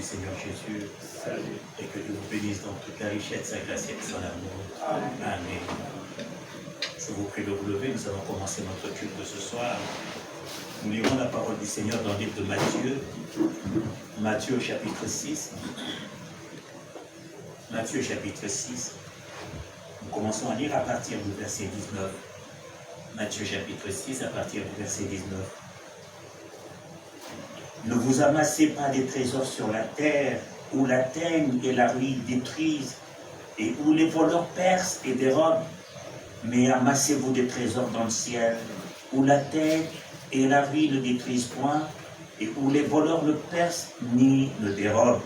Seigneur Jésus. Salut. Et que Dieu vous bénisse dans toute la richesse, sa grâce et son amour. Amen. Je vous prie de vous lever, nous allons commencer notre culte de ce soir. Nous lirons la parole du Seigneur dans le livre de Matthieu. Matthieu chapitre 6. Matthieu chapitre 6. Nous commençons à lire à partir du verset 19. Matthieu chapitre 6 à partir du verset 19. Ne vous amassez pas des trésors sur la terre, où la teigne et la ruine détruisent, et où les voleurs percent et dérobent, mais amassez-vous des trésors dans le ciel, où la teigne et la ruine ne détruisent point, et où les voleurs ne percent ni ne dérobent.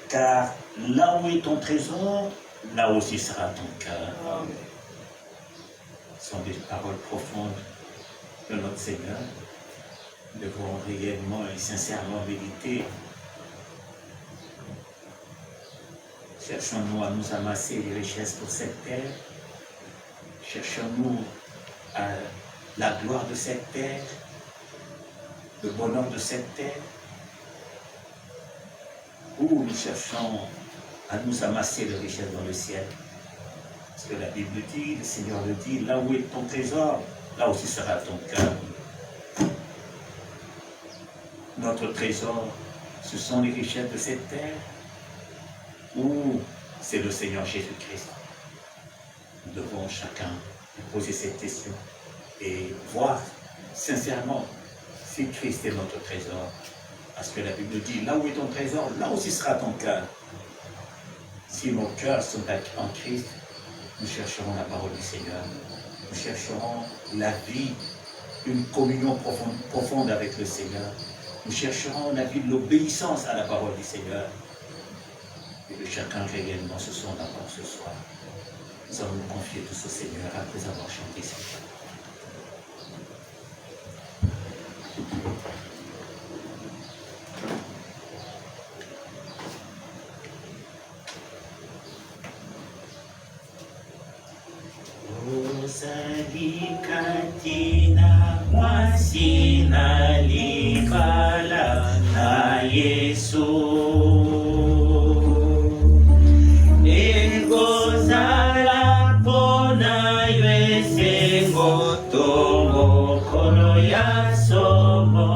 Car là où est ton trésor, là aussi sera ton cœur. Ce sont des paroles profondes de notre Seigneur. Nous devons réellement et sincèrement méditer. Cherchons-nous à nous amasser les richesses pour cette terre? Cherchons-nous à la gloire de cette terre? Le bonheur de cette terre? Ou nous cherchons à nous amasser les richesses dans le ciel? Parce que la Bible dit, le Seigneur le dit, là où est ton trésor, là aussi sera ton cœur. Notre trésor, ce sont les richesses de cette terre, ou c'est le Seigneur Jésus-Christ? Nous devons chacun poser cette question et voir sincèrement si Christ est notre trésor. Parce que la Bible dit, là où est ton trésor, là aussi sera ton cœur. Si nos cœurs sont en Christ, nous chercherons la parole du Seigneur. Nous chercherons la vie, une communion profonde avec le Seigneur. Nous chercherons la vie de l'obéissance à la parole du Seigneur. Et de chacun réellement ce sont d'abord ce soir. Nous allons nous confier tous au Seigneur après avoir chanté ce chant. Katina masina libala na Yesu egozala pona yese ngotomo kono ya somo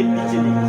Thank you.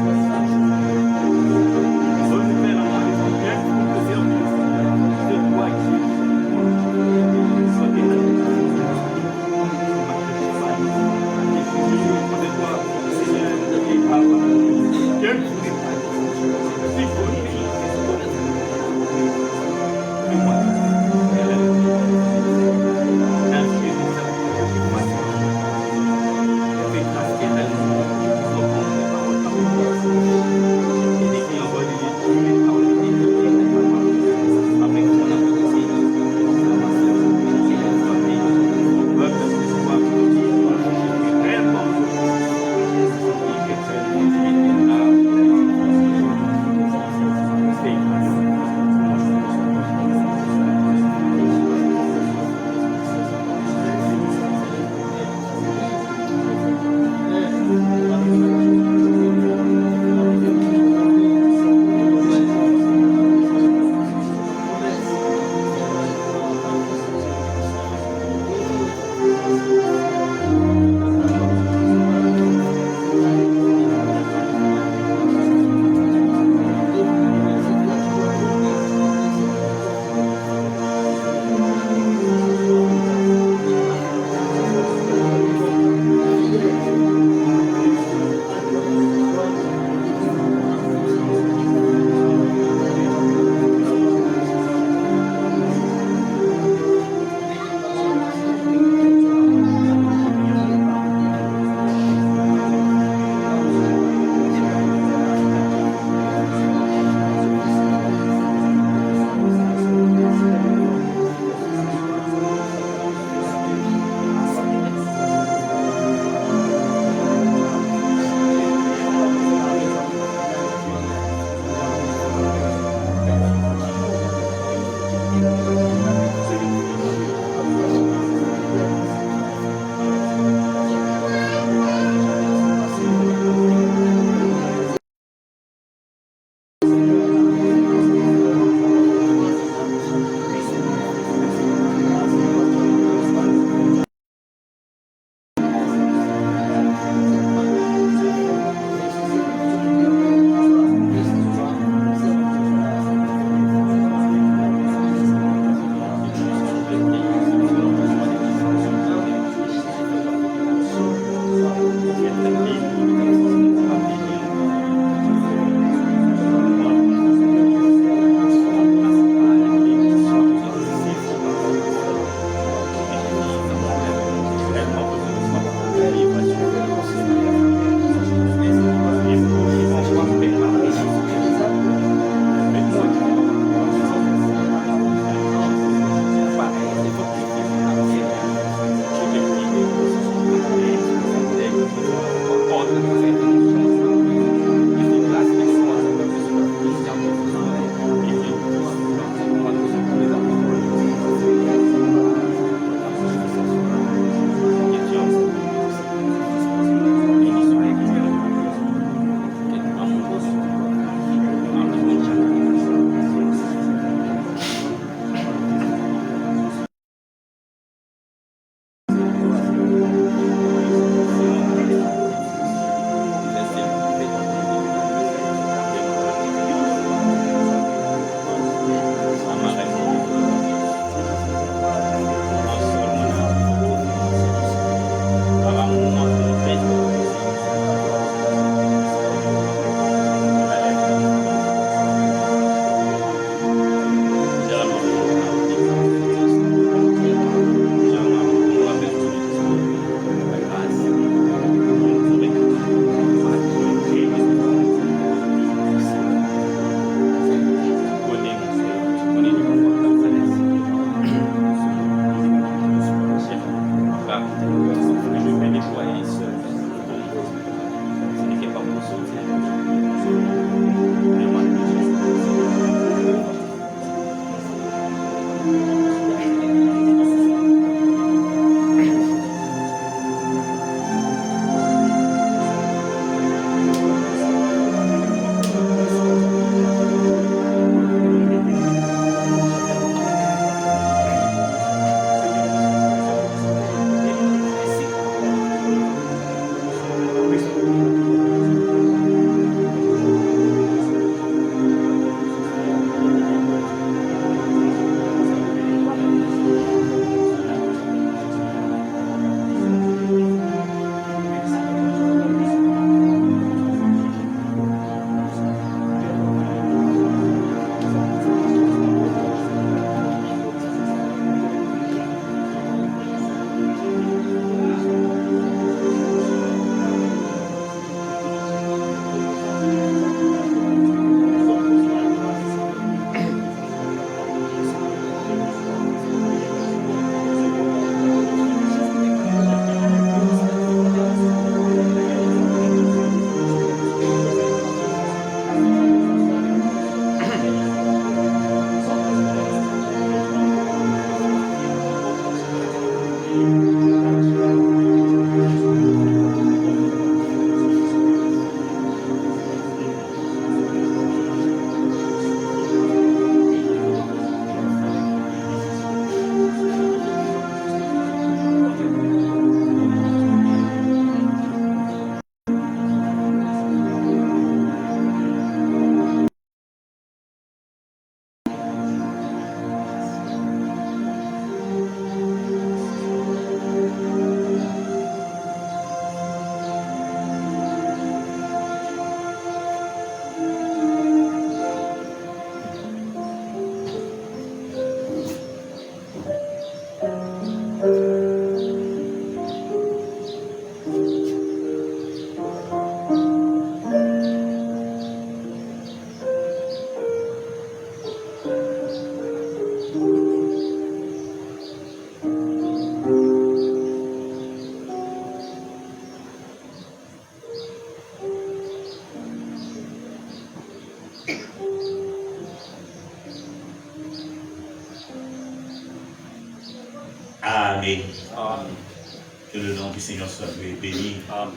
Seigneur soit béni. Amen.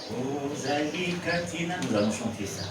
Ozali Katina, nous allons chanter ça.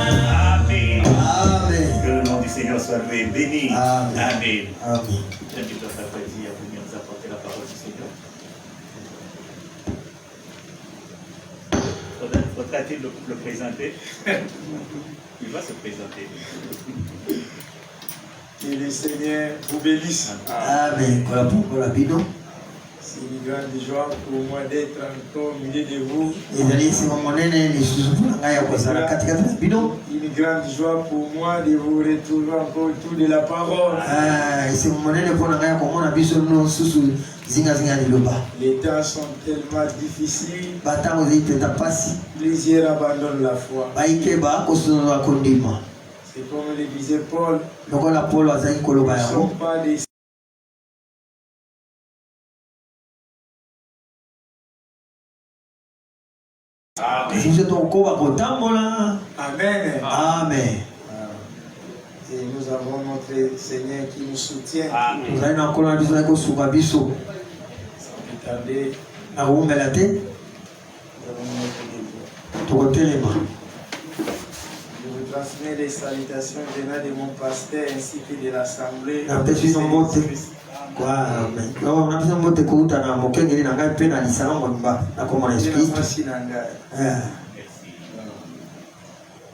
Amen. Amen. Que le nom du Seigneur soit loué et béni. Amen. Amen. Amen. J'invite notre frère Freddy à venir nous apporter la parole du Seigneur. Faudra-t-il le présenter? Il va se présenter. Que le Seigneur vous bénisse. Amen. C'est une grande joie pour moi d'être encore au milieu de vous. Une grande joie pour moi de vous retrouver encore autour de la parole. Les temps sont tellement difficiles. Plusieurs abandonnent la foi. C'est comme le disait Paul. Nous ne sommes pas des Amen. Amen. Et nous avons notre Seigneur qui nous soutient. Amen. Sans retarder, nous avons notre devoir. Je vous transmets les salutations venant de mon pasteur ainsi que de l'Assemblée.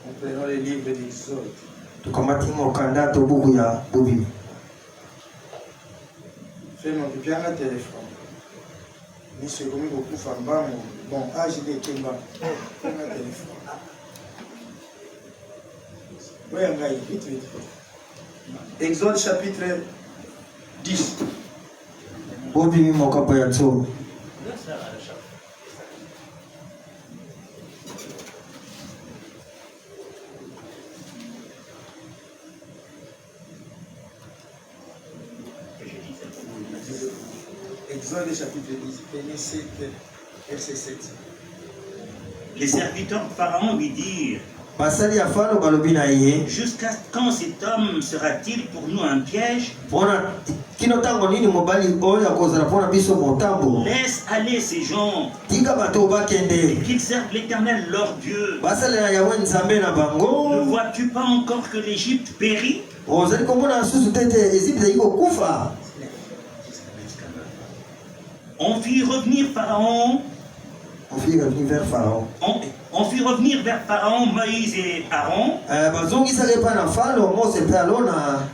Nous prenons le livre d'Exode. Fais-moi pipi à téléphone. Monsieur Gomi beaucoup famba bon âge de Kemba. Fais-moi téléphone. Oui, vite, vite. Exode chapitre 10. Exode chapitre 10, verset 7. Les serviteurs de Pharaon lui dirent: jusqu'à quand cet homme sera-t-il pour nous un piège? Laisse aller ces gens et qu'ils servent l'Éternel leur Dieu. Ne vois-tu pas encore que l'Égypte périt? On fit revenir Pharaon. On fit revenir vers Pharaon Moïse et Aaron.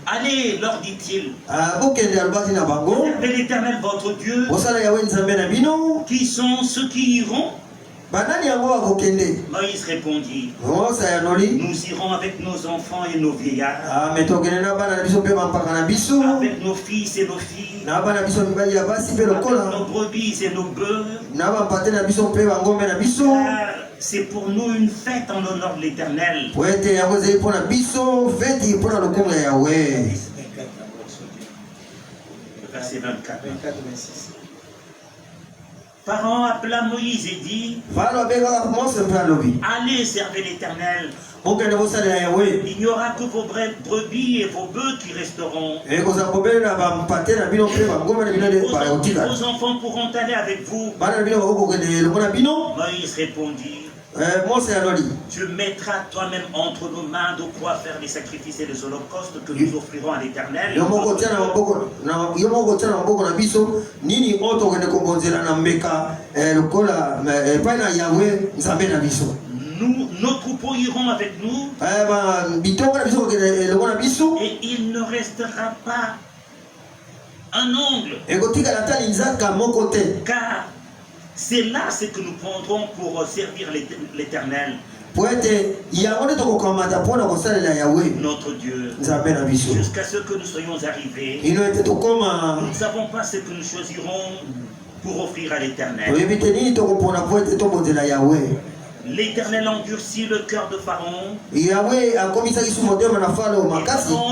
Allez, leur dit-il, servez l'Éternel votre Dieu. Qui sont ceux qui iront? Moïse répondit: nous irons avec nos enfants et nos vieillards, avec nos fils et nos filles, avec nos brebis et nos bœufs, car c'est pour nous une fête en l'honneur de l'Éternel. Verset 24. 26. Pharaon appela Moïse et dit: allez, servez l'Éternel. Il n'y aura que vos brebis et vos bœufs qui resteront. Vos enfants pourront aller avec vous. Moïse répondit: tu mettras toi-même entre nos mains de quoi faire les sacrifices et les holocaustes que nous offrirons à l'Éternel. Nos troupeaux iront avec nous, et il ne restera pas un ongle, car c'est là ce que nous prendrons pour servir l'Éternel, notre Dieu, jusqu'à ce que nous soyons arrivés. Nous ne savons pas ce que nous choisirons pour offrir à l'Éternel. L'Éternel endurcit le cœur de Pharaon, et Pharaon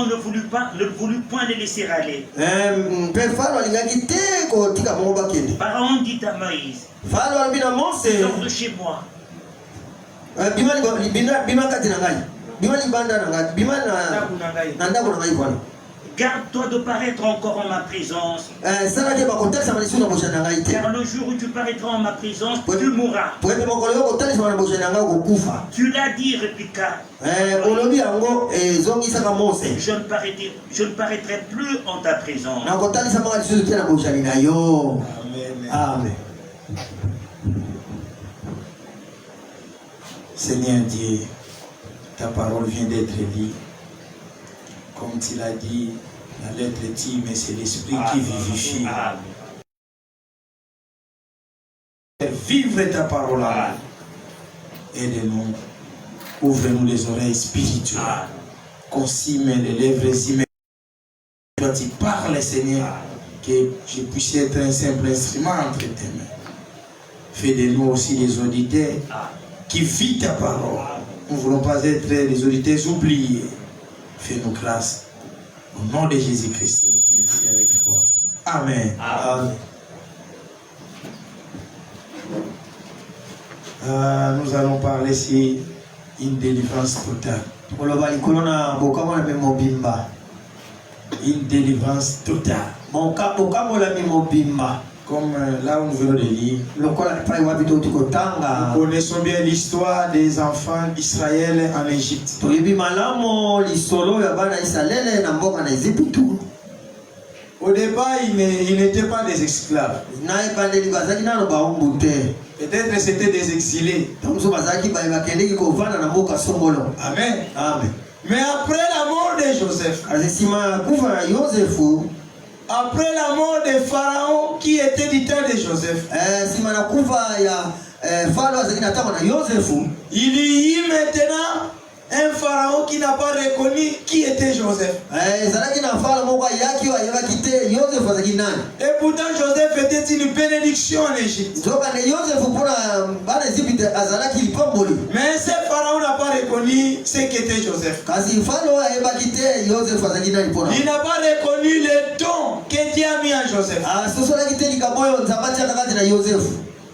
ne voulut point les laisser aller. Pharaon dit à Moïse: sors de chez moi. Garde-toi de paraître encore en ma présence. Car le jour où tu paraîtras en ma présence, tu mourras. Tu l'as dit, répliqua. Je ne paraîtrai plus en ta présence. Amen. Seigneur Dieu, ta parole vient d'être lue. Comme tu l'as dit, la lettre dit, mais c'est l'esprit qui vivifie. Vivre ta parole. Aide-nous. Ouvre-nous les oreilles spirituelles. Consime les lèvres humaines. Toi, tu parles, Seigneur, que je puisse être un simple instrument entre tes mains. Fais de nous aussi des auditeurs qui vivent ta parole. Nous ne voulons pas être des auditeurs oubliés. Fais-nous grâce. Au nom de Jésus-Christ, nous prions ici avec foi. Amen. Amen. Nous allons parler ici une délivrance totale. Une délivrance totale. Comme là où nous venons de lire, nous connaissons bien l'histoire des enfants d'Israël en Égypte. Au départ, ils n'étaient pas des esclaves. Peut-être c'était des exilés. Amen. Mais après la mort de Joseph, après la mort de Pharaon qui était du temps de Joseph, il y eut maintenant un Pharaon qui n'a pas reconnu qui était Joseph. Et pourtant Joseph était une bénédiction en Égypte. Mais ce Pharaon n'a pas reconnu ce qu'était Joseph. Il n'a pas reconnu le don que Dieu a mis en Joseph.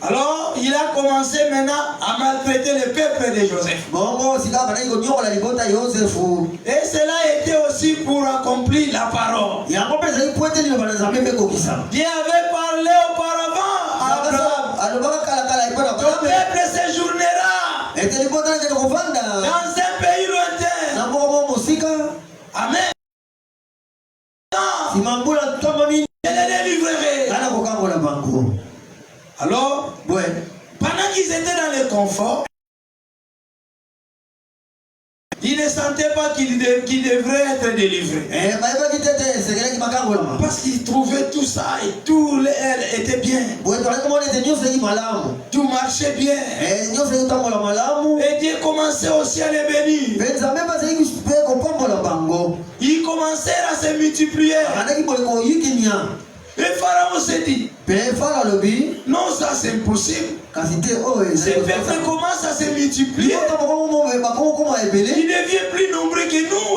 Alors, il a commencé maintenant à maltraiter le peuple de Joseph. Et cela était aussi pour accomplir la parole. Dieu avait parlé auparavant à Abraham. Ton peuple séjournera dans un pays lointain. Amen. Je les délivrerai. Alors, pendant qu'ils étaient dans le confort, ils ne sentaient pas qu'ils devraient être délivrés. Parce qu'ils trouvaient tout ça et tout était bien. Tout marchait bien. Et Dieu commençait aussi à les bénir. Ils commencèrent à se multiplier. Et Pharaon s'est dit, non, ça c'est impossible. Ces peuples commencent à se multiplier. Ils deviennent plus nombreux que nous.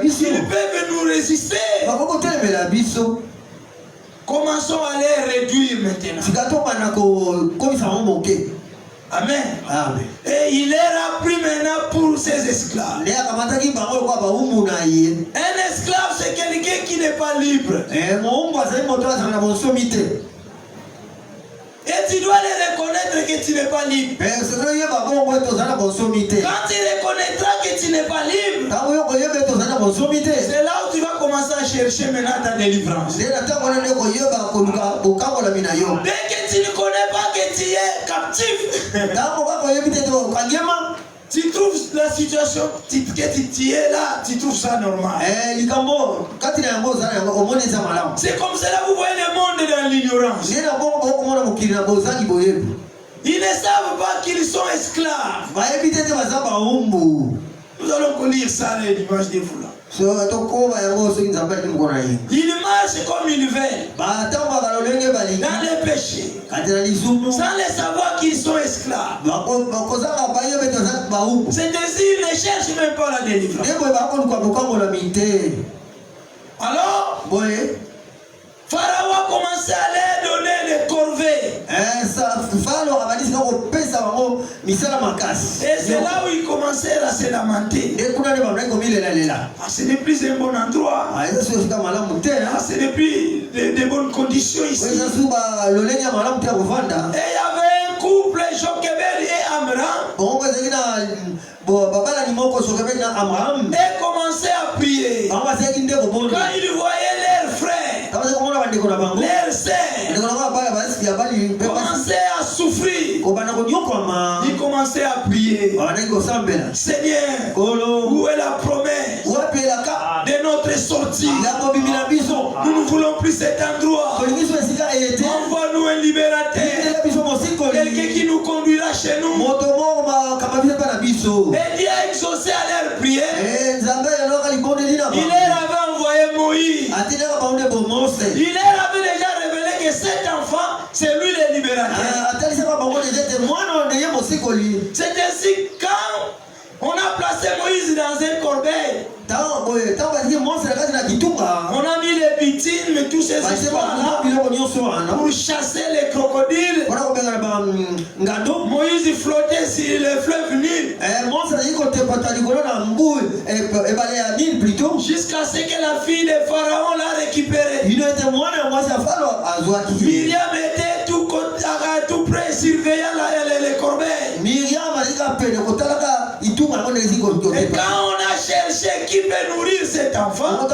Ils peuvent nous résister. Commençons à les réduire maintenant. Amen. Et il leur a pris maintenant pour ses esclaves. Un esclave, c'est quelqu'un qui n'est pas libre. Et tu dois les reconnaître que tu n'es pas libre. Quand tu reconnaîtras que tu n'es pas libre, c'est là où tu vas commencer à chercher maintenant ta délivrance. Dès que tu ne connais pas que tu es captif, tu trouves la situation que tu es là, tu trouves ça normal. C'est comme cela vous voyez le monde dans l'ignorance. Ils ne savent pas qu'ils sont esclaves. Nous allons lire ça les dimanches des foulards. Ils marchent comme ils veulent dans les péchés sans les savoir qu'ils sont esclaves. C'est-à-dire ils ne cherchent même pas la délivrance. Alors Pharaon a commencé à leur donner des corvées. c'est là où ils commencèrent à se lamenter. Ce n'est plus un bon endroit. Ce n'est plus de bonnes conditions ici. Et il y avait un couple, Jochebed et Amram. Et commençaient à prier. Quand ils voyaient leurs frères, leurs sœurs commençaient à souffrir, ils commençaient à prier. Seigneur, où est la promesse de notre sortie? Nous ne voulons plus cet endroit. Envoie-nous un libérateur, quelqu'un qui nous conduira chez nous. Et Dieu a exaucé à leur prière. Il leur avait envoyé Moïse. Il leur avait déjà révélé que cet enfant, c'est lui le libérateur. C'est ainsi quand on a placé Moïse dans un corbeil. On a mis les victimes, tous ces histoires-là, pour chasser les crocodiles. Moïse flottait sur le fleuve Nil. Jusqu'à ce que la fille de Pharaon l'a récupéré. Myriam était tout près, surveillant les corbeilles. Et quand on a cherché qui peut nourrir cet enfant, la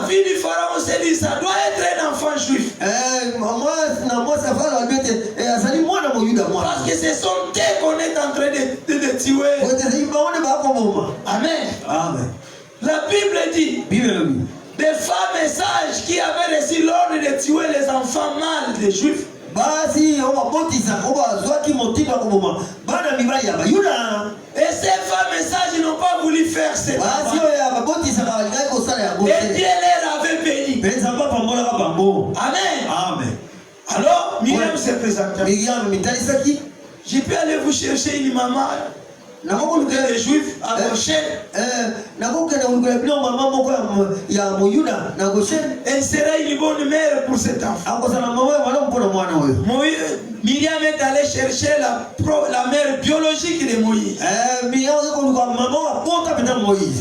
fille du Pharaon s'est dit, ça doit être un enfant juif. Parce que c'est son thé qu'on est en train de tuer. Amen. Amen. La Bible dit, des femmes sages qui avaient reçu l'ordre de tuer les enfants mâles des juifs. Et ces femmes sages n'ont pas voulu faire cette enfant. Et Dieu leur avait béni. Amen. Amen. Alors, Myriam s'est présentée. J'ai pu aller vous chercher une maman. Les juifs à Goshen. Elle sera une bonne mère pour cet enfant. Myriam est allée chercher la mère biologique de Moïse.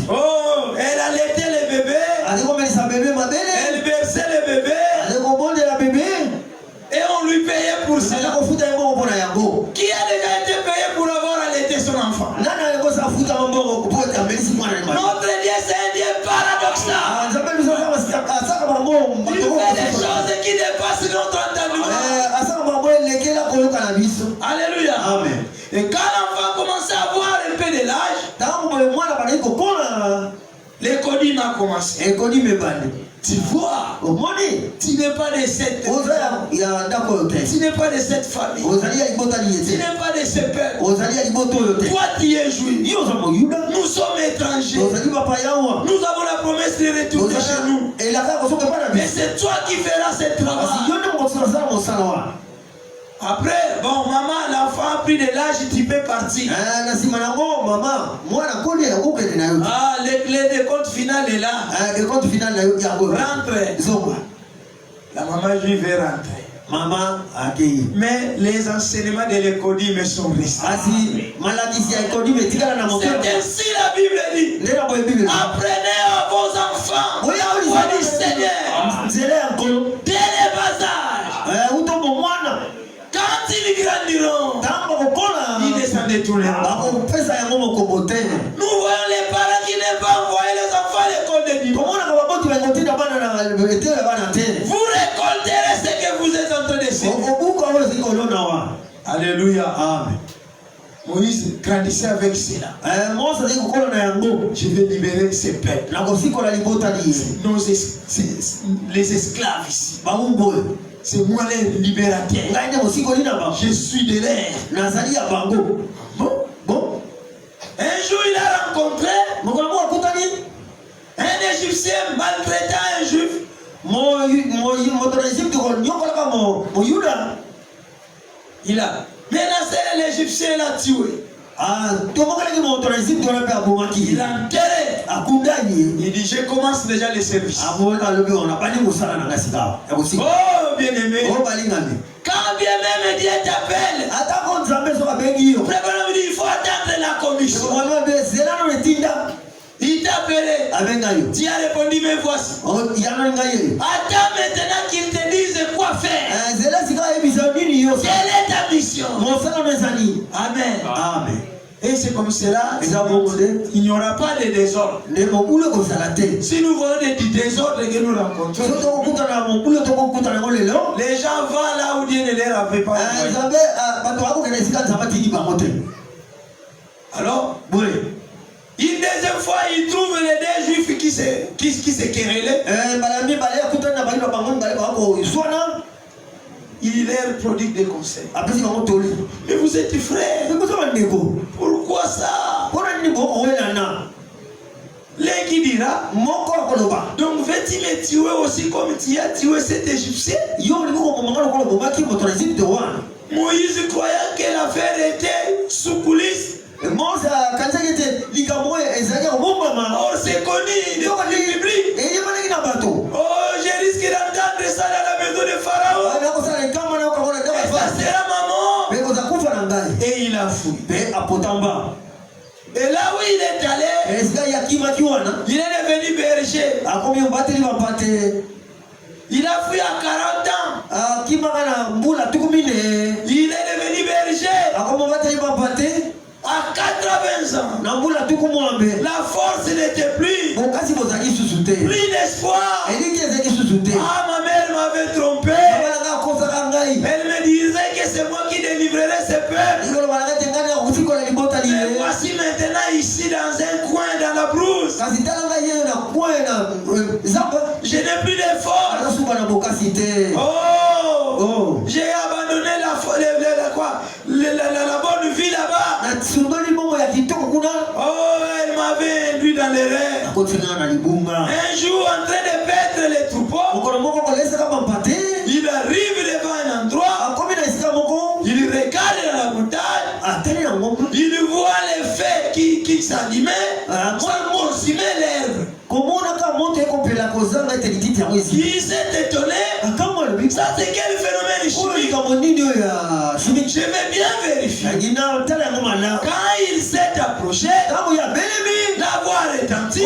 Oh, elle allaitait le bébé. Elle versait le bébé. Et on lui payait pour cela. Qui a déjà été payé pour avoir allaité son enfant? Notre Dieu, c'est un Dieu paradoxal. Il fait des choses qui dépassent notre entendement. Alléluia. Amen. Et quand l'enfant commençait à avoir un peu de l'âge, l'économie a commencé. Tu vois, tu n'es pas de cette famille. Tu n'es pas de cette famille. Tu n'es pas de ce peuple. Toi, tu es juif. Nous sommes étrangers. Nous avons la promesse de retourner chez nous. Et c'est toi qui feras ce travail. Après, bon, maman, l'enfant a pris de l'âge, tu peux partir. Le décompte final est là. Rentre. La maman juive est rentrée. Mais les enseignements de l'école me sont restés. C'est ainsi la Bible dit. Apprenez à vos enfants la voix du Seigneur dès les bas âges. Quand ils grandiront, ils ne s'en détourneront. Nous voyons les parents qui n'aiment pas envoyer les enfants à l'école de Dieu. Vous récolterez ce que vous êtes en train de faire. Alléluia. Amen. Moïse grandissait avec cela. Je vais libérer ces peuples. Les esclaves ici. C'est moi le libérateur. Je suis de l'air. Bon. Un jour, il a rencontré un Égyptien maltraitant un Juif. Il a menacé l'Égyptien et l'a tué. Il a enterré. Il dit, je commence déjà les services. Oh, bien-aimé, quand bien même Dieu t'appelle, préparez-vous, il faut attendre la commission. Il t'a appelé. Tu as répondu, mais voici. Attends maintenant qu'il te dise quoi faire. Quelle est ta mission? Amen. Amen. Et c'est comme cela, il n'y aura pas de désordre. Si nous voyons du désordre que nous rencontrons, les gens vont là où Dieu ne les avait pas envoyés. Alors, une deuxième fois, il trouve les deux juifs qui se querellaient. Il leur prodigue des conseils. Mais vous êtes frères. Pourquoi ça? L'un qui dira, donc vais-tu me tuer aussi comme tu as tué cet Égyptien? Moïse croyant que l'affaire était sous coulisses. Or c'est connu dans le public. Oh, je risque d'entendre ça dans la maison de Pharaon. Et ça sera maman. Et il a fui. Et là où il est allé, il est devenu berger. Il a fui à 40 ans. Il est devenu berger. À 80 ans, la force n'était plus d'espoir. Ah, ma mère m'avait trompé. Elle me disait que c'est moi qui délivrerai ce peuple. Et voici maintenant ici dans un coin, dans la brousse. Je n'ai plus d'effort. Oh, j'ai abandonné la bonne vie là-bas. Oh, elle m'avait induit dans les rêves. Un jour, en train de paître les troupeaux, il arrive devant un endroit, il regarde dans la montagne, il voit les feux qui s'animaient, ça consumait l'herbe. Il s'est étonné. Ça, c'est quel phénomène chimique? Je vais bien vérifier. Quand il s'est approché, la voix retentit.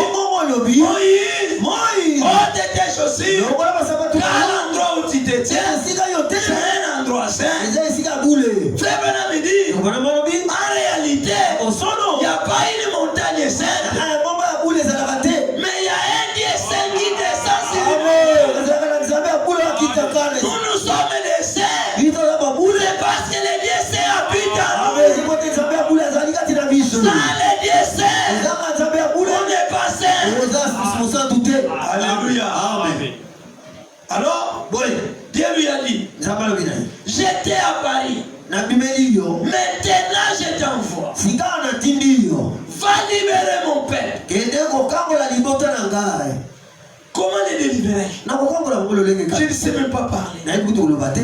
Moïse, ôte tes chaussures. Car l'endroit où tu te tiens, c'est un endroit saint. Frère Branham me dit, en réalité, il n'y a pas une montagne sainte, mais il y a un Dieu saint qui descend sur nous. Nous sommes des saints. C'est parce que les dieux saints habitent en nous. Sans les dieux saints, on n'est pas saints. Alléluia. Amen. Alors, Dieu lui a dit, j'étais à Paris. Maintenant je t'envoie. Va libérer mon père. Comment le délivrer? Je ne sais même pas parler.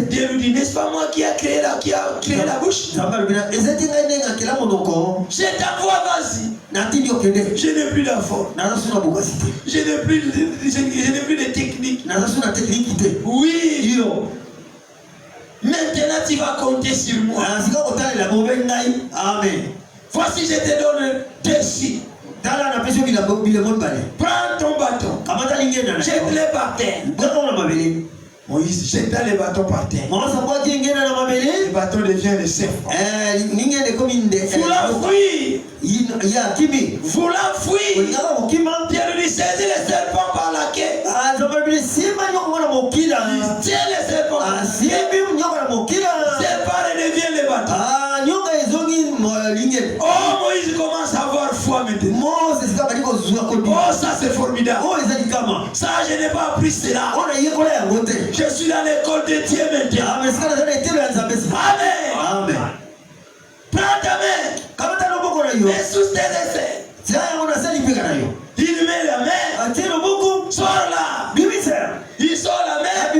Dieu lui dit, n'est-ce pas moi qui a créé la bouche? Je t'envoie, vas-y. Je n'ai plus d'effort. Je n'ai plus de technique. Oui. Maintenant tu vas compter sur moi. Amen. Voici, je te donne défi. Prends ton bâton. Jette-le par terre. Moïse jeta les bâtons par terre. Le bâton devient le serpent. Voulant fuir, Dieu lui dit, saisis le serpent par la queue. Il tient le serpent. Sépare et devient le bâton. Oh, Moïse commence à avoir foi maintenant. Oh, ça c'est formidable. Ça, je n'ai pas appris cela. Je suis dans l'école de Dieu maintenant. Amen. Prends ta main. Mets sous tes aisselles. Il met la main. Sors là. Il sort la main. La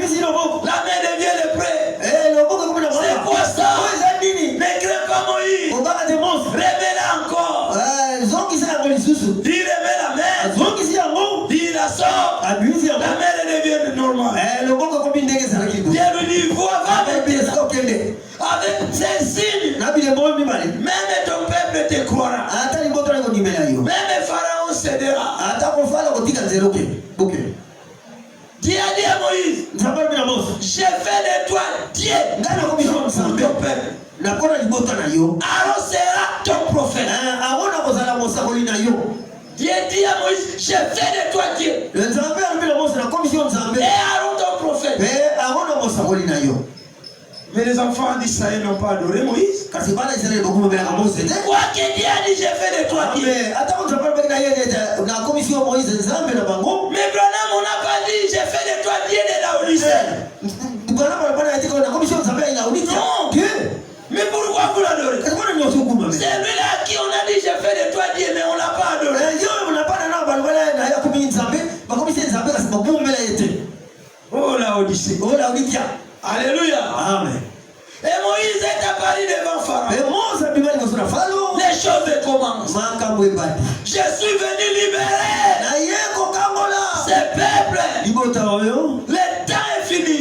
main devient le prêt. C'est quoi ça? Ne crains pas Moïse. Révèle encore. Il remet la main. Il la sort. La main devient normale. Dieu lui avec ces signes, même ton peuple te croira. Même Pharaon cédera. Dieu a dit à Moïse, j'ai fait de toi Dieu pour ton peuple. Aaron sera ton prophète. Dieu dit à Moïse, j'ai fait de toi Dieu. Et Aaron ton prophète. Mais les enfants d'Israël n'ont pas adoré Moïse. Quoi que Dieu a dit, j'ai fait de toi Dieu. Mais Branham, on n'a pas dit, j'ai fait de toi Dieu de la Odyssée. Non. Mais pourquoi vous l'adorez? C'est lui-là à qui on a dit, j'ai fait de toi Dieu, mais on ne l'a pas adoré. Oh la Odyssée. Alléluia. Amen. Et Moïse est apparu devant Pharaon. Les choses commencent. Je suis venu libérer ce peuple. Le temps est fini.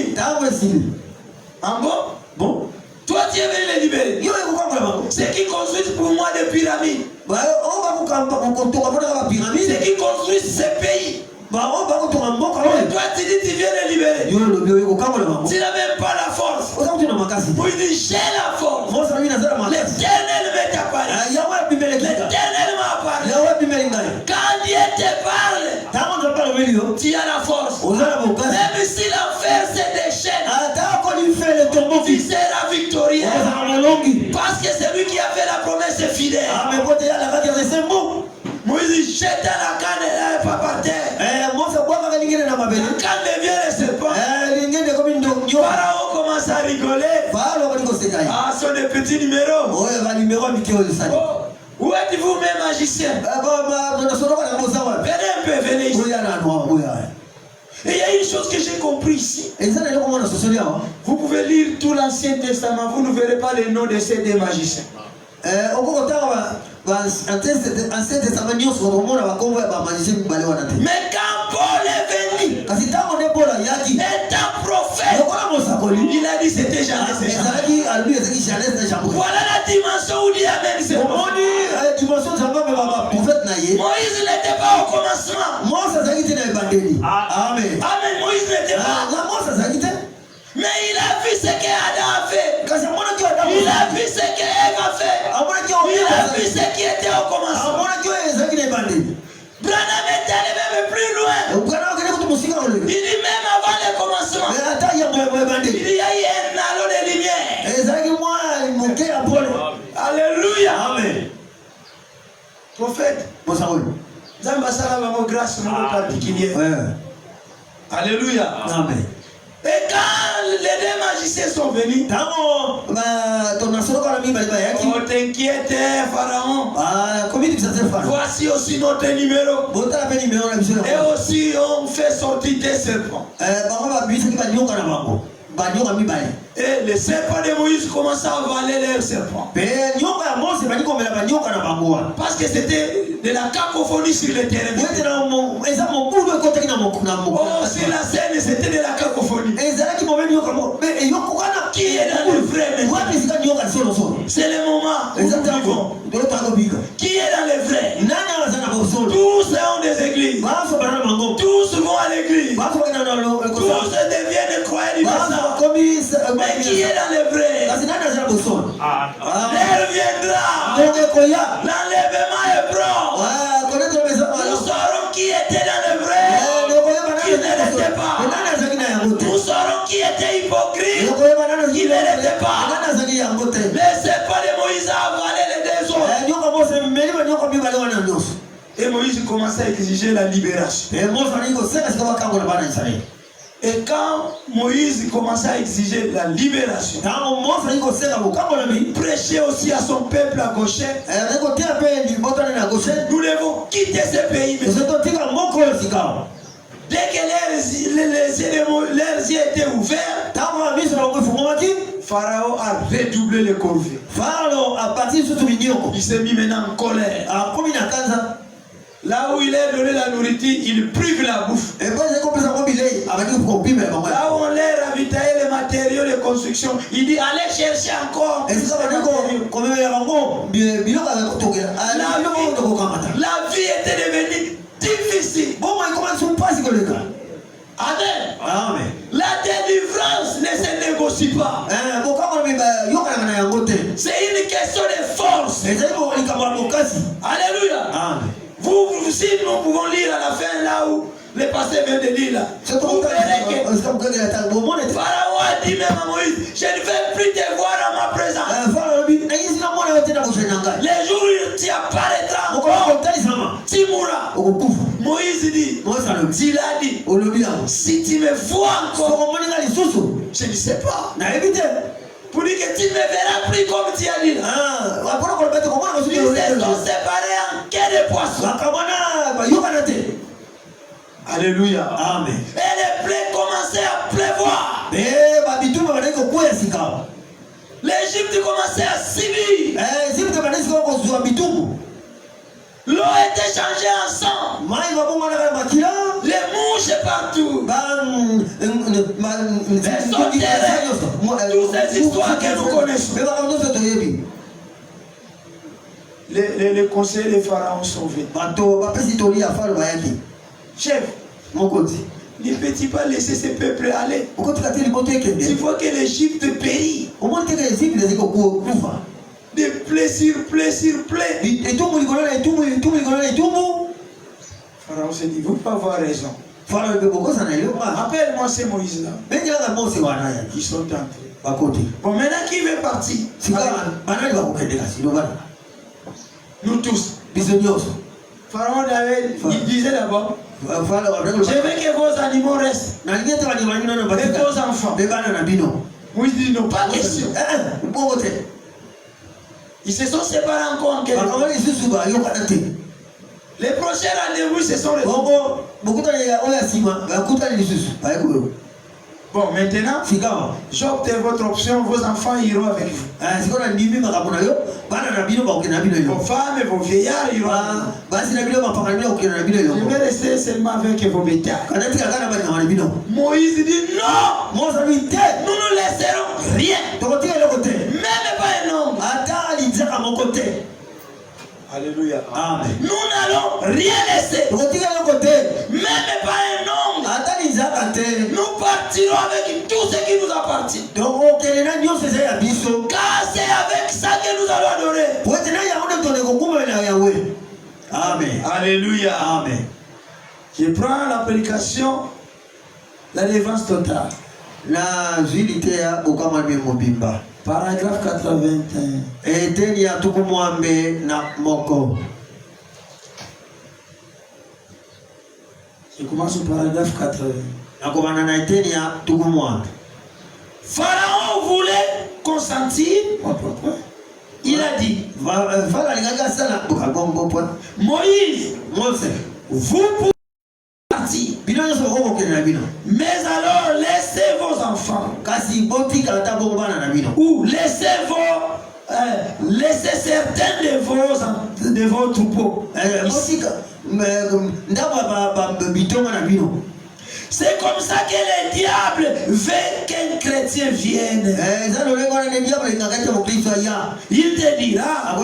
Ah bon? Bon. Toi tu es venu les libérer. C'est qui construisent pour moi des pyramides. C'est qui construisent ce pays. Et toi tu dis tu viens les libérer. Tu n'as même pas la force. Moïse dit j'ai la force. L'Éternel m'est apparu. L'Éternel m'a apparu. Quand Dieu te parle, tu as la force. Même si l'enfer se déchaîne, tu seras victorieux. Parce que c'est lui qui a fait la promesse fidèle. Moïse jette la canne pas par terre. La canne devient le serpent. Pharaon commence à rigoler. Ah, ce sont des petits numéros. Oh, où êtes-vous, mes magiciens? Venez un peu, venez ici. Et il y a une chose que j'ai compris ici. Vous pouvez lire tout l'Ancien Testament, vous ne verrez pas les noms de ces deux magiciens. Mais quand Paul est venu, étant prophète, il a dit c'était jamais. Voilà la dimension où Dieu amène ses prophètes. Moïse n'était pas au commencement. Amen. Moïse n'était pas. Mais il a vu ce qu'Adam a fait. Il a vu ce qu'Ève a fait. Il a vu ce qui était au commencement. Branham est allé même plus loin. Il dit même avant le commencement, il y a eu un halo de lumière. Alléluia. Amen. Prophète, Zambasara va me grâce particulière. Alléluia. Amen. Et quand les deux magiciens sont venus, oh t'inquiète Pharaon, voici aussi notre numéro. Et aussi on fait sortir des serpents. Et les serpents de Moïse commencent à avaler leurs serpents. Parce que c'était de la cacophonie sur le terrain. Oh, sur la scène, c'était de la cacophonie. Qui est dans le vrai? C'est le moment où nous vivons. Qui est dans le vrai? Tous ont des églises. Tous vont à l'église. Tous deviennent croyants universels. Mais qui est dans le vrai? L'heure viendra. L'enlèvement est prompt. Nous saurons qui était dans le vrai, qui ne l'était pas. Nous saurons qui était hypocrite, qui ne l'était pas. Laissez pas les Moïse avaler les deux autres. Et Moïse commençait à exiger la libération. Et quand Moïse commençait à exiger la libération, prêcher aussi à son peuple à gauche, nous devons quitter ce pays. Dès que leurs yeux étaient ouverts, Pharaon a redoublé les corvées. Il s'est mis maintenant en colère. Là où il est donné la nourriture, il prive la bouffe. Là où on leur ravitaille les matériaux de construction, il dit allez chercher encore. La vie était devenue difficile. Amen. La délivrance ne se négocie pas. C'est une question de force. Alléluia. Amen. Si nous pouvons lire à la fin là où le pasteur vient de lire là, vous verrez que Pharaon a dit même à Moïse, je ne vais plus te voir à ma présence. Les jours où tu apparaîtras encore, tu mourras. Moïse dit, il a dit, si tu me vois encore, je ne sais pas. Pour dire que tu ne me verras plus comme tu as dit. Ils se sont séparés en quai de poissons. Alléluia. Amen. Et les plaies commençaient à pleuvoir. L'Égypte commençait à subir. L'eau était changée en sang. Les mouches partout. Les sauterelles. Toutes ces histoires que nous connaissons. Les conseillers des pharaons sont venus. Chef, ne peux-tu pas laisser ces peuples aller? Il faut que l'Égypte périt. De plaie sur plaie sur plaie. Pharaon se dit, vous pouvez avoir raison. Appelle-moi ces Moïse-là. Ils sont entrés. Bon, maintenant qui veut partir? Nous tous. Pharaon il disait d'abord, je veux que vos animaux restent. Et vos enfants. Moïse dit non, pas question. Ils se sont séparés encore en quelque. Les prochains rendez-vous se sont retrouvés. Bon, maintenant, j'opte votre option, vos enfants iront avec vous. Vos femmes et vos vieillards iront avec vous. Je vais rester seulement avec vos bétails. Moïse dit non, nous ne laisserons rien. Même pas un homme. Alléluia. Amen. Nous n'allons rien laisser. Même pas un homme. Nous partirons avec tout ce qui nous appartient. Car c'est avec ça que nous allons adorer. Amen. Alléluia. Amen. Je prends la prédication, la délivrance totale. Paragraphe 81. Je commence au paragraphe 80. Pharaon voulait consentir. Il a dit, Moïse, vous pouvez partir. Mais alors laissez vos enfants. Ou laissez certains de vos troupeaux. C'est comme ça que le diable veut qu'un chrétien vienne. Il te dira,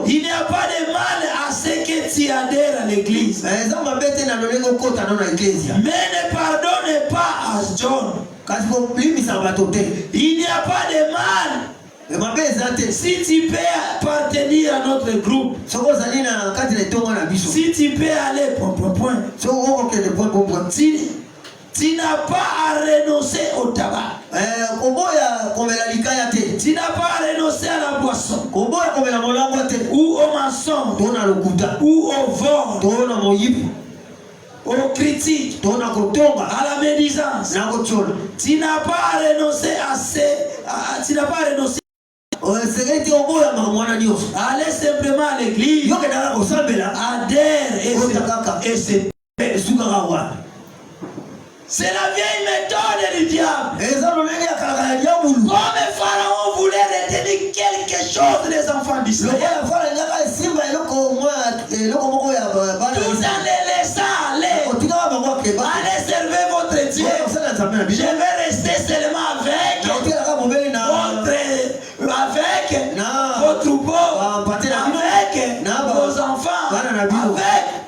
il n'y a pas de mal à ce que tu adhères à l'église. Mais ne pardonne pas à John. Il n'y a pas de mal si tu peux appartenir à notre groupe. Si tu peux aller, tu n'as pas à renoncer au tabac. Tu n'as pas à renoncer à la boisson. Ou au mensonge. Ou au vol. Aux critiques. À la médisance. Tu n'as pas à renoncer à tu n'as pas à renoncer. Allez simplement à l'église. Adhère et c'est. C'est la vieille méthode du diable. Comme Pharaon voulait retenir quelque chose des enfants d'Israël. Tout ce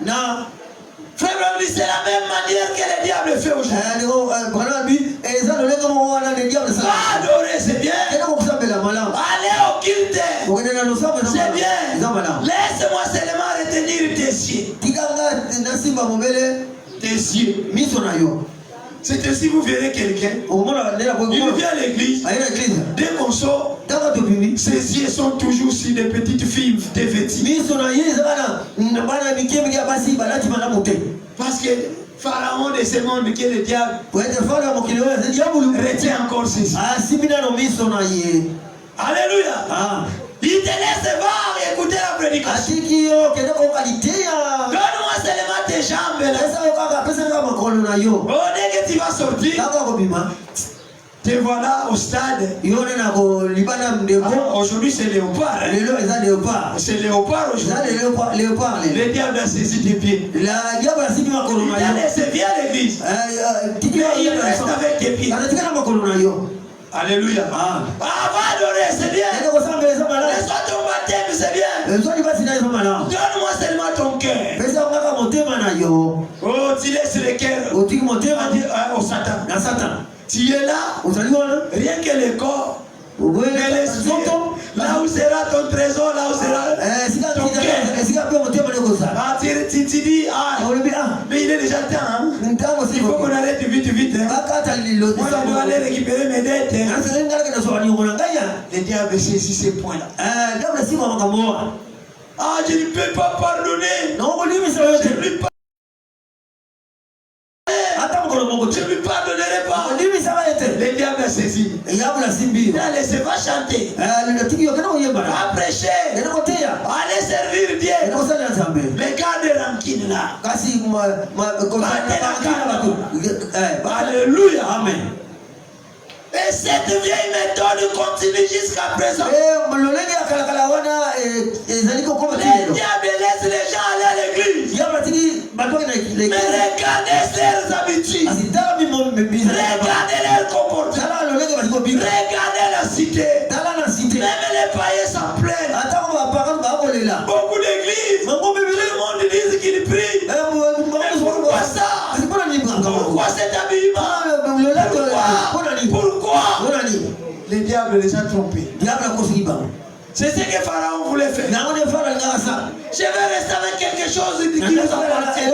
na frère, c'est la même manière que le diable fait aujourd'hui. Adorer, c'est bien. Aller au culte, c'est bien. Laisse-moi seulement retenir tes yeux. Tes yeux. C'est ainsi vous verrez quelqu'un. Il vient à l'église. Dès qu'on sort, ses yeux sont toujours sur des petites filles dévêtues. Parce que Pharaon de ce monde qui est le diable retient encore ses yeux. Alléluia. Il te laisse voir et écouter la prédication. Donne-moi seulement tes jambes là. Oh, dès que tu vas sortir, te voilà au stade. Aujourd'hui c'est léopard. C'est léopard aujourd'hui. Le diable a saisi tes pieds. Il a laissé viens à l'église. Il reste avec tes pieds. Alléluia. Va adorer, c'est bien. Laisse-moi ton baptême, c'est bien. Donne-moi seulement ton cœur. Oh, tu laisses le cœur au Satan. Tu es là, rien que le corps. Mais l'esprit, là où sera ton trésor, là où sera ton cœur. Tu dis, mais il est déjà temps. Il faut qu'on arrête vite. Moi, je dois aller récupérer mes dettes. Le diable saisit ces points-là. Je ne peux pas pardonner. Je ne lui pardonnerai pas. Le diable a saisi. Allez, va chanter. Va prêcher. Allez servir Dieu. Mais garde rancune là. Alléluia. Amen. Et cette vieille méthode continue jusqu'à présent. Le diable laisse les gens aller à l'église. Mais regardez leurs habitudes. Regardez leur comportement. Regardez la cité. Même les païens s'en plaignent. Beaucoup d'églises. Tout le monde dit qu'ils prient. Mais pourquoi ça? Pourquoi cet habillement? Pourquoi? Le diable les a trompés. C'est ce que Pharaon voulait faire. Je vais rester avec quelque chose qui nous appartient.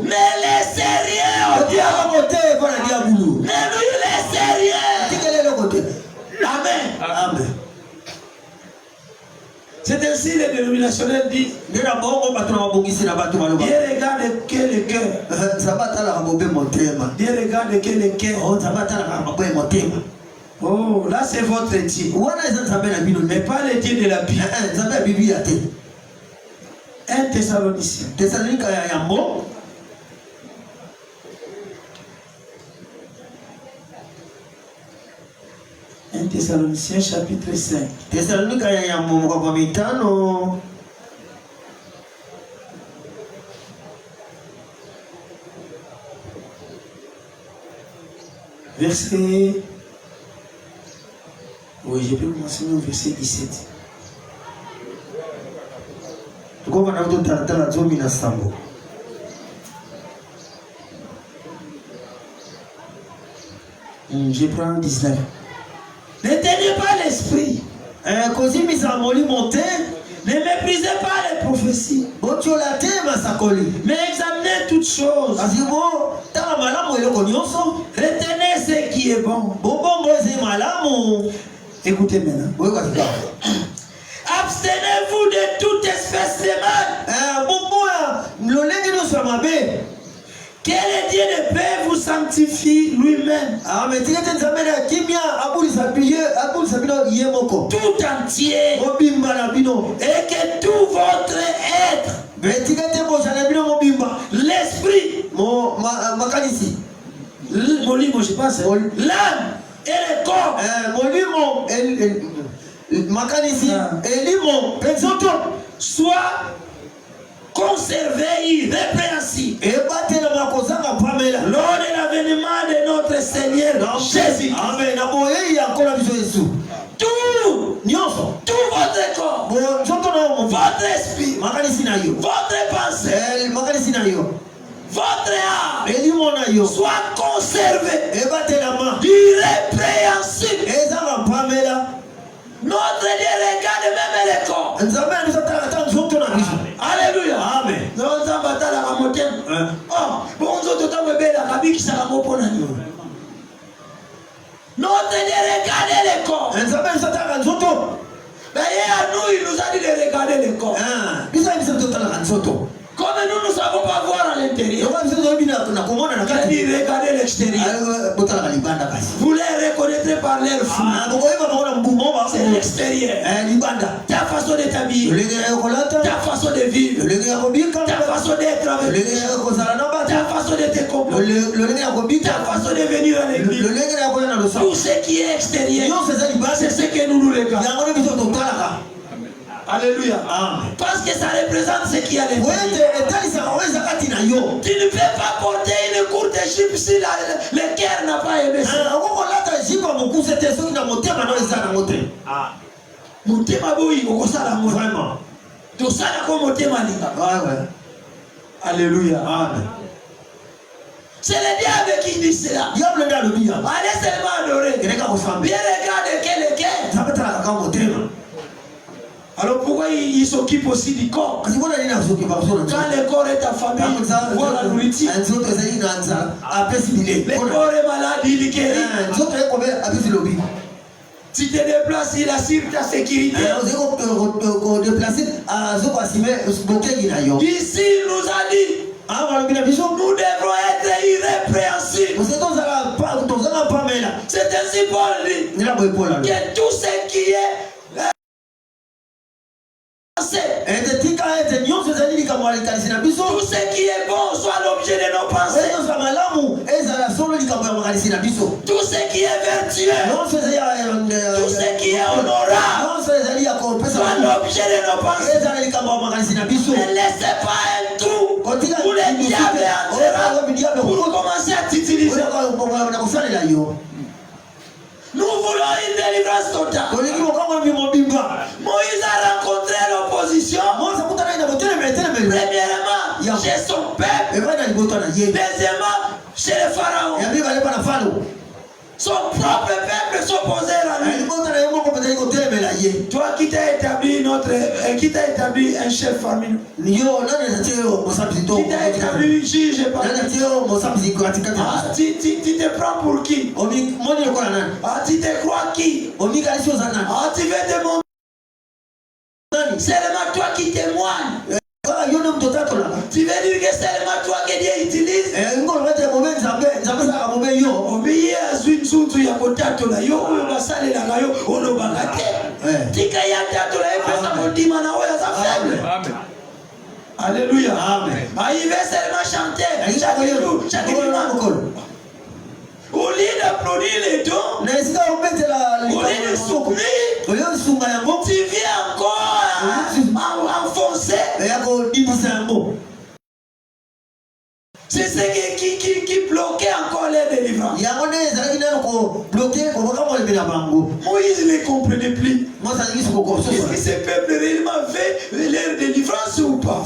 Mais laissez rien au diable. Ne lui laissez rien. Amen. C'est ainsi les dénominationnels disent. Dieu regarde que le cœur. Dieu regarde que le cœur. Oh, là c'est votre Dieu. Mais pas le Dieu de la Bible. 1 Thessaloniciens. 1 Thessaloniciens chapitre 5. Verset. Oui, je peux commencer au verset 17. Je prends 19. Ne tenez pas l'esprit. Ne méprisez pas les prophéties. Mais examinez toutes choses. Retenez ce qui est bon. Écoutez maintenant. Abstenez-vous de toute espèce de mal. Que le Dieu de paix vous sanctifie lui-même. Tout entier. Et que tout votre être, l'esprit, je pense, l'âme et le corps, soit conservé irrépréhensible lors de l'avènement de notre Seigneur Jésus. Amen. Tout votre corps, votre esprit, votre pensées, votre âme soit conservée, irrépréhensible. Notre Dieu regarde même les corps. Alléluia. Amen. Notre Dieu regarde les corps. D'ailleurs, nous, il nous a dit de regarder les corps. Comme nous ne savons pas voir à l'intérieur, il a dit regardez l'extérieur. Vous les reconnaîtrez par leur fruit. C'est l'extérieur. Ta façon de t'habiller, ta façon de vivre, ta façon d'être avec les gens, ta façon de te comporter, ta façon de venir à l'église. Tout ce qui est extérieur, c'est ce que nous regardons. Alléluia. Parce que ça représente ce qui est à l'intérieur. Tu ne peux pas porter une courte jupe si le cœur n'a pas aimé ça. Alléluia. C'est le diable qui dit cela. Allez seulement adorer. Bien regarder quel est le cœur. Alors pourquoi il s'occupe aussi du corps? Quand le corps est ta famille, voit la nourriture. Le corps est malade, il guérit. Si tu te déplaces, il assure ta sécurité. Ici, il nous a dit, nous devrons être irrépréhensibles. C'est ainsi Paul dit que tout ce qui est tout ce qui est bon soit l'objet de nos pensées. Tout ce qui est vertueux, tout ce qui est honorable soit l'objet de nos pensées. Ne laissez pas un trou où le diable entrera pour commencer à t'utiliser. Nous voulons une délivrance totale. Moïse a rencontré l'opposition. Premièrement, chez son peuple. Deuxièmement, chez le pharaon. Son propre peuple s'opposait à lui. Toi qui t'as établi un chef parmi nous. Qui t'a établi juge parmi nous. Tu te prends pour qui? Tu te crois qui? Tu veux te montrer. Seulement toi qui témoignes. Tu veux dire que seulement toi que Dieu utilise. Obéir à une soute ya potato la yo ou basale la yo ono bagate. Tika ya tato la pesa mondima na oya za faible. Amen. Alléluia. Amen. Il veut seulement chanter. Chaque dimanche. Au lieu d'applaudir les dons, au lieu de soutenir, tu viens encore enfoncer. C'est ce qui bloquait encore les délivrances. Moïse ne comprenait plus. Est-ce que ce peuple réellement fait leur délivrance ou pas?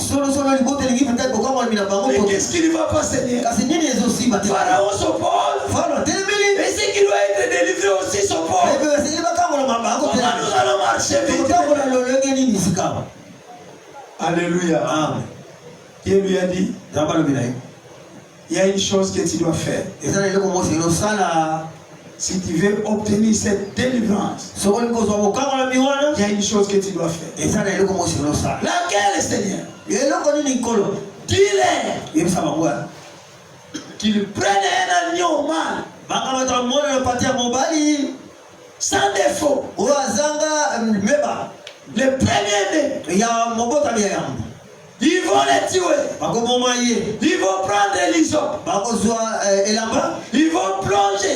Mais qu'est-ce qui ne va pas, Seigneur? Pharaon s'oppose. Et ce qui doit être délivré aussi s'oppose. Comment nous allons marcher vite? Alléluia. Dieu lui a dit, il y a une chose que tu dois faire. Si tu veux obtenir cette délivrance, il y a une chose que tu dois faire. Laquelle, Seigneur? Dis-leur qu'ils prennent un agneau mâle sans défaut. Le premier-né. Ils vont les tuer. Ils vont prendre l'hysope. Ils vont plonger.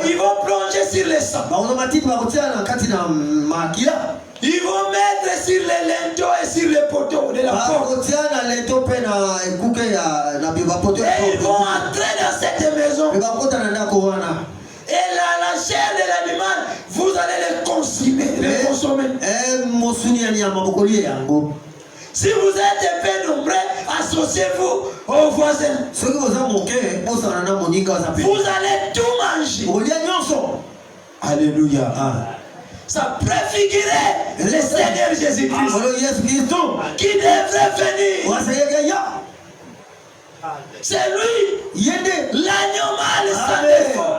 Ils vont plonger sur les sangs. Ils vont mettre sur les linteaux et sur les poteaux de la porte. Et ils vont entrer dans cette maison. Et la chair de l'animal, vous allez les consommer. Si vous êtes peu nombreux, associez-vous aux voisins. Ceux qui vous ont moqué, vous allez tout manger. Alléluia. Ça préfigurait le Seigneur Jésus-Christ qui devrait venir. C'est lui, l'agneau mâle sans défaut.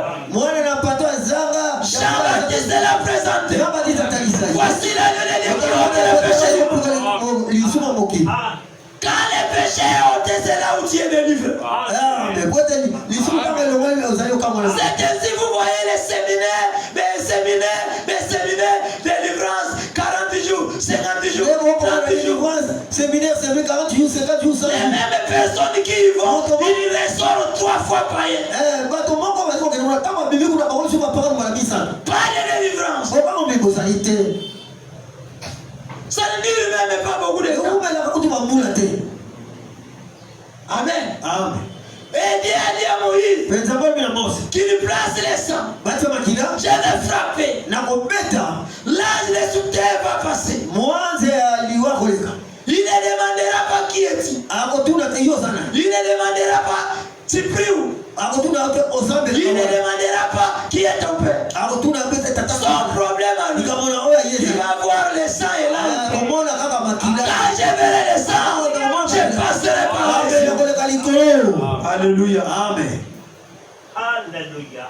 Jean-Baptiste l'a présenté. Voici l'agneau de Dieu qui ôte le péché. Quand les péchés ôtés, c'est là où tu es délivré. C'est ainsi vous voyez les séminaires, délivrance, 40 jours, 50 jours, 30 jours. Séminaire, 40 jours, 50 jours. Les mêmes personnes qui y vont, ils ressortent 3 fois par an. Pas de délivrance. Ça ne dit lui-même pas beaucoup de temps. Amen. Et Dieu a dit à Moïse qu'il place les sangs. Je vais frapper. L'âge de sous terre va passer. Il ne demandera pas qui est-il. Il ne demandera pas tu pries où. Il ne demandera pas qui est ton père. Son problème à lui. Il va voir le sang et là. Quand je verrai le sang, je passerai par là. Alléluia. Amen. Alléluia.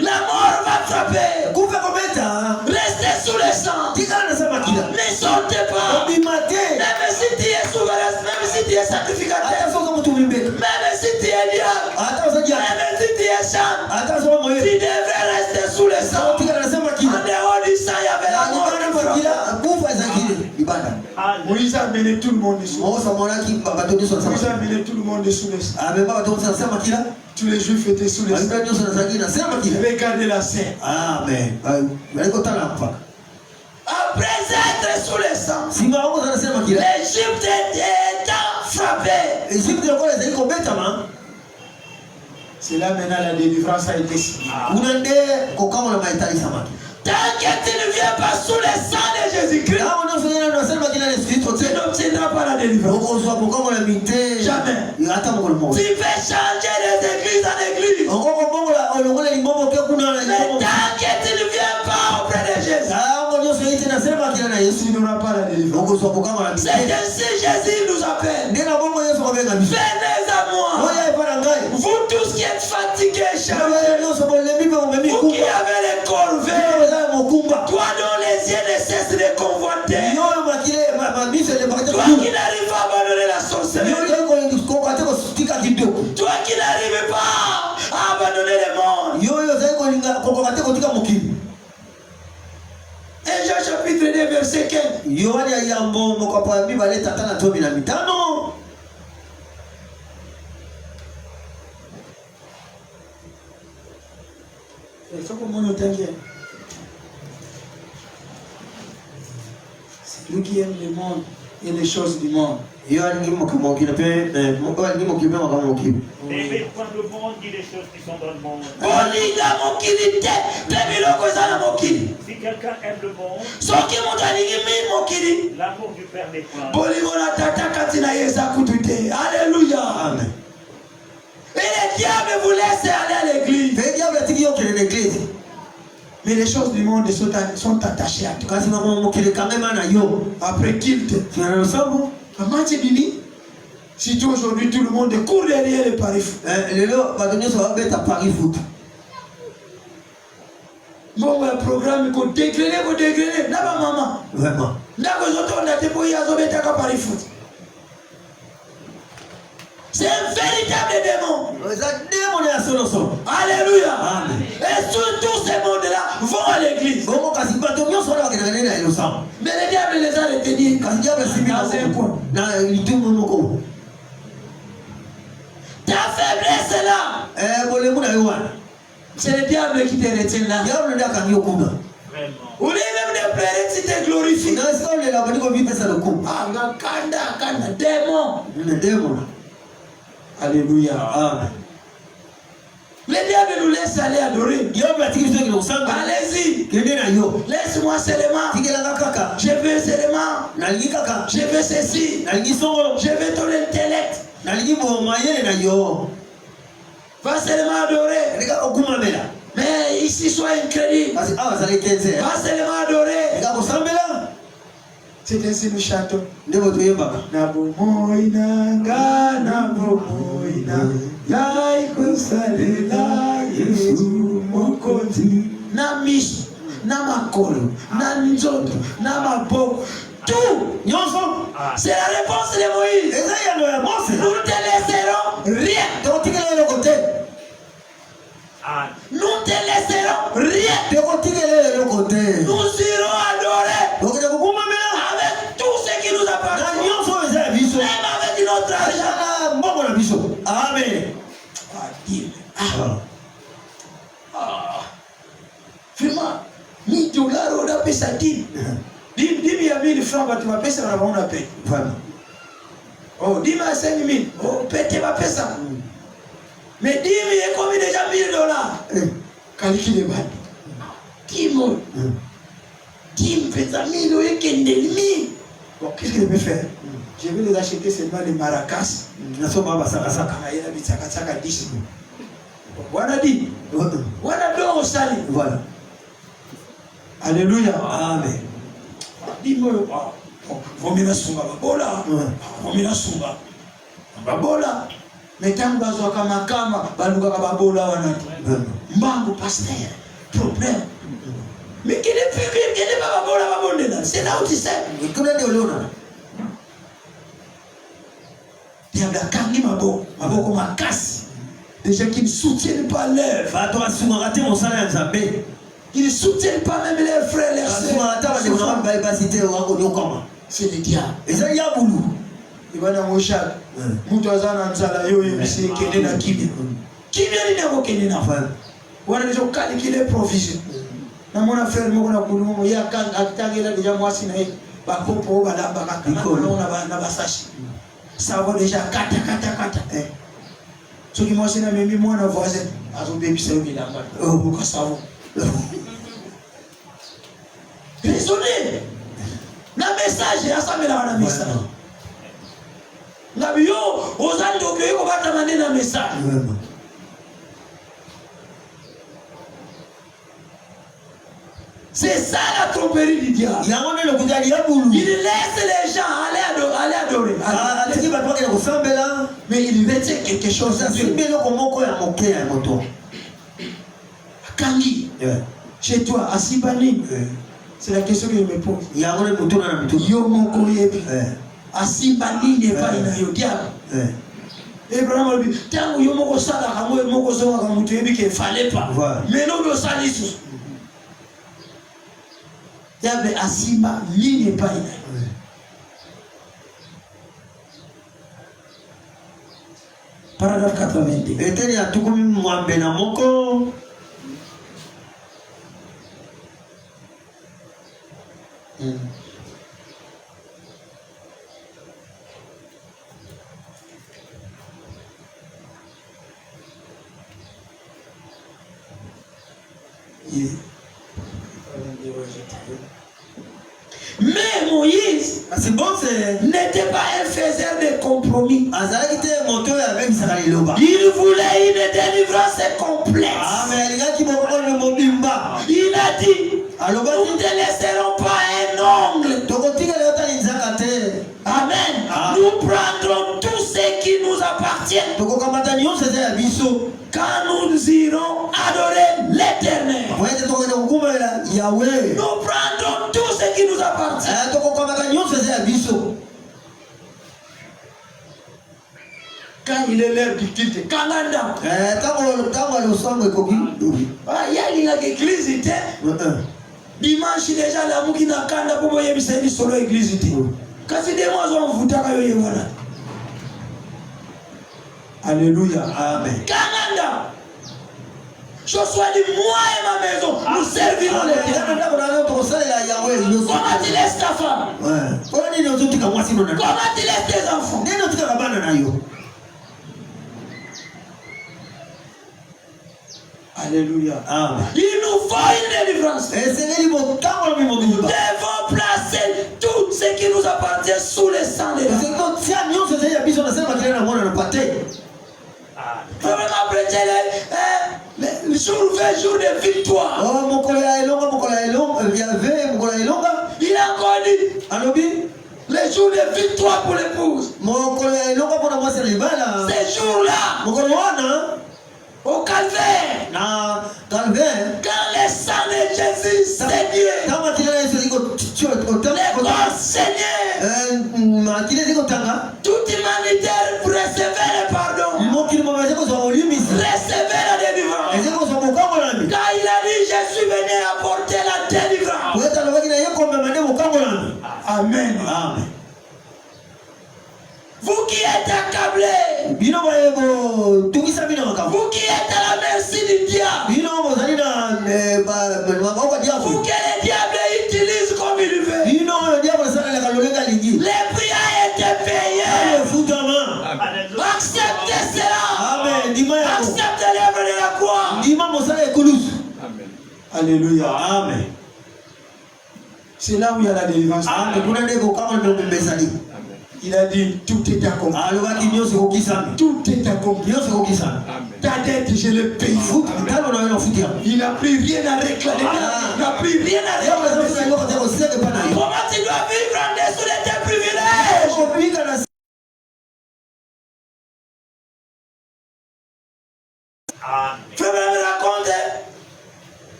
La mort va frapper. Restez sous le sang. Ne sortez pas. Même si tu es souverain, même si tu es sacrificateur, même si tu es diable, même si tu es chant, tu devrais rester sous le sang. En dehors du sang, il y avait la mort qui frappait. Moïse a amené tout le monde sous le sang. Moïse a amené tout le monde sous le sang. Tous les Juifs étaient sous le sang. Ils avaient gardé la scène. Amen. Après être sous le sang, l'Égypte étant frappée. C'est là maintenant la délivrance a été signée. Tant que tu ne viens pas sous le sang de Jésus-Christ, tu n'obtiendras pas la délivrance. Jamais. Tu peux changer les églises en église. Mais tant que tu ne viens pas auprès de Jésus, Tu n'auras pas la délivrance. c'est ainsi Jésus nous appelle. Venez à moi. Vous tous qui êtes fatigués, chargés, vous qui avez les corvées, toi dont les yeux ne cessent de convoiter, toi qui n'arrives pas à abandonner la sorcellerie, toi qui n'arrives pas à abandonner le monde. Et Jean chapitre 2 verset 15. Il faut que mon t'inquiète. C'est lui qui aime le monde et les choses du monde. N'aimez point le monde ni les choses qui sont dans le monde. Si quelqu'un aime le monde, l'amour du Père n'est point. Alléluia. Amen. Et le diable vous laisse aller à l'église. Mais les choses du monde sont attachées à toi. Après qu'il te. Comment tu dis? Si toi aujourd'hui tout le monde court derrière les paris foot. Bon, le programme il faut dégrainer. Là-bas, maman. Vraiment. C'est un véritable démon. Alléluia. Alléluia. Et tous ces mondes-là vont à l'église. Mais le diable les a retenus dans un coin. Ta faiblesse est là. C'est le diable qui te retient là. Vraiment. Ou les même de pleurer si tu glorifies. Ah, kanda, démon. Alléluia. Amen. Le diable nous laisse aller adorer. Allez-y. Laisse-moi seulement. Je veux seulement. Je veux ceci. Je veux ton intellect. Va seulement adorer. Mais ici, sois incrédule. Va seulement adorer. C'est ainsi nous chantons. Nabomoinanga, nabomoina, yaikusalela, Yesu mokonzi. Na miso, na makolo, na nzoto, na maboko. Tout. C'est la réponse de Moïse. Nous te laisserons rien. Nous te laisserons rien. Nous irons adorer avec tout ce qui nous appartient. Même avec notre argent. Amen. Vraiment, 1000 dollars, on a payé ça 10 000 francs, tu vas payer ça, on a payé. Oh, 10 000 à 5 000. Oh, tu vas payer ça. Mais 10 000 est combien déjà 1000 dollars? Calcule les balles. 10 000. 10 000, 1000 ou 1000. Bon, qu'est-ce que je vais faire? Je vais les acheter seulement les maracas. Voilà dit. Voilà donc au sali. Voilà. Alléluia. Amen. Dis-moi, vomina sunga babola. Vomina sunga. Babola. Mais tant que vous avez kama baluka babola wanatu. Mbangu pasteur. Problème. Mais quel est pas babola babondela? C'est là où tu sais. Il y a des kangi maboko makasi. Des gens qui ne soutiennent pas l'œuvre. Qui ne soutiennent pas même leurs frères, leurs sœurs. C'est le diable. Il va dans mon chat. Moutouazana Nzala yo yebisi kende na kimia. Kimia ni nako kende na fa. Wana ndio calculer provision. Na mona frère moko na kulumo ya kan akitagela deja mwasi na yeye. Bakopo balamba kaka na basashi. Ça va déjà kata. Ce qui m'a dit, mais moi, on voisin, à son bébé, c'est lui, là, pourquoi ça va? Raisonnez! Le message, ça me l'a message. La bio, aux anneaux que vous va demander le message. C'est ça la tromperie du diable. Il laisse les gens aller adorer. Mais il retient quelque chose. Kangi, chez toi, à Sibani, c'est la question que je me pose. Yo moko yebi. À Sibani n'est pas une diable. Abraham a dit, tant que yo moko sala, kamo moko zonga kamo tu yebi qu'il fallait pas. Mais non, nous salisus. Diable Asima, lui n'est pas une. Paragraphe 82. Eteni atukumi mwambe na moko. Mais Moïse n'était pas un faiseur de compromis. Il voulait une délivrance complète. Il a dit, nous ne te laisserons pas un ongle. Amen. Nous prendrons tout ce qui nous appartient. Quand nous irons adorer l'Éternel, nous prendrons tout ce qui nous appartient. Quand il est l'heure du culte, Kananda. Il y a l'église. Dimanche déjà, la moukina kanda pour moi yebisa ni solo église. Quand c'est des mois on vous taka yo yewala. Alléluia. Amen. Kananda. Je sois dit moi et ma maison, nous servirons l'Éternel. Comment tu laisses ta femme? Comment tu laisses tes enfants? Alléluia. Amen. Il nous faut une délivrance. Nous devons placer tout ce qui nous appartient sous le sang de l'Éternel. jour 20 jours de victoire. Il a encore dit les jours de victoire pour l'épouse. Ces jours-là, au calvaire, quand le sang de Jésus saignait, les corps saignaient, toute humanitaire recevait le pardon, recevait la délivrance. Quand il a dit je suis venu apporter la délivrance. Amen. Amen. Vous qui êtes accablés, vous qui êtes à la merci du diable, vous que le diable utilise comme il veut, les prix a été payés. Acceptez cela. Acceptez l'œuvre de la croix. Alléluia. Amen. C'est là où il y a la délivrance. Il a dit tout est accompli. Tout est accompli. Ta dette, je l'ai payée. Il n'a plus rien à réclamer. Il n'a plus rien à réclamer. Comment tu dois vivre en dessous de tes privilèges? Fais-moi me raconter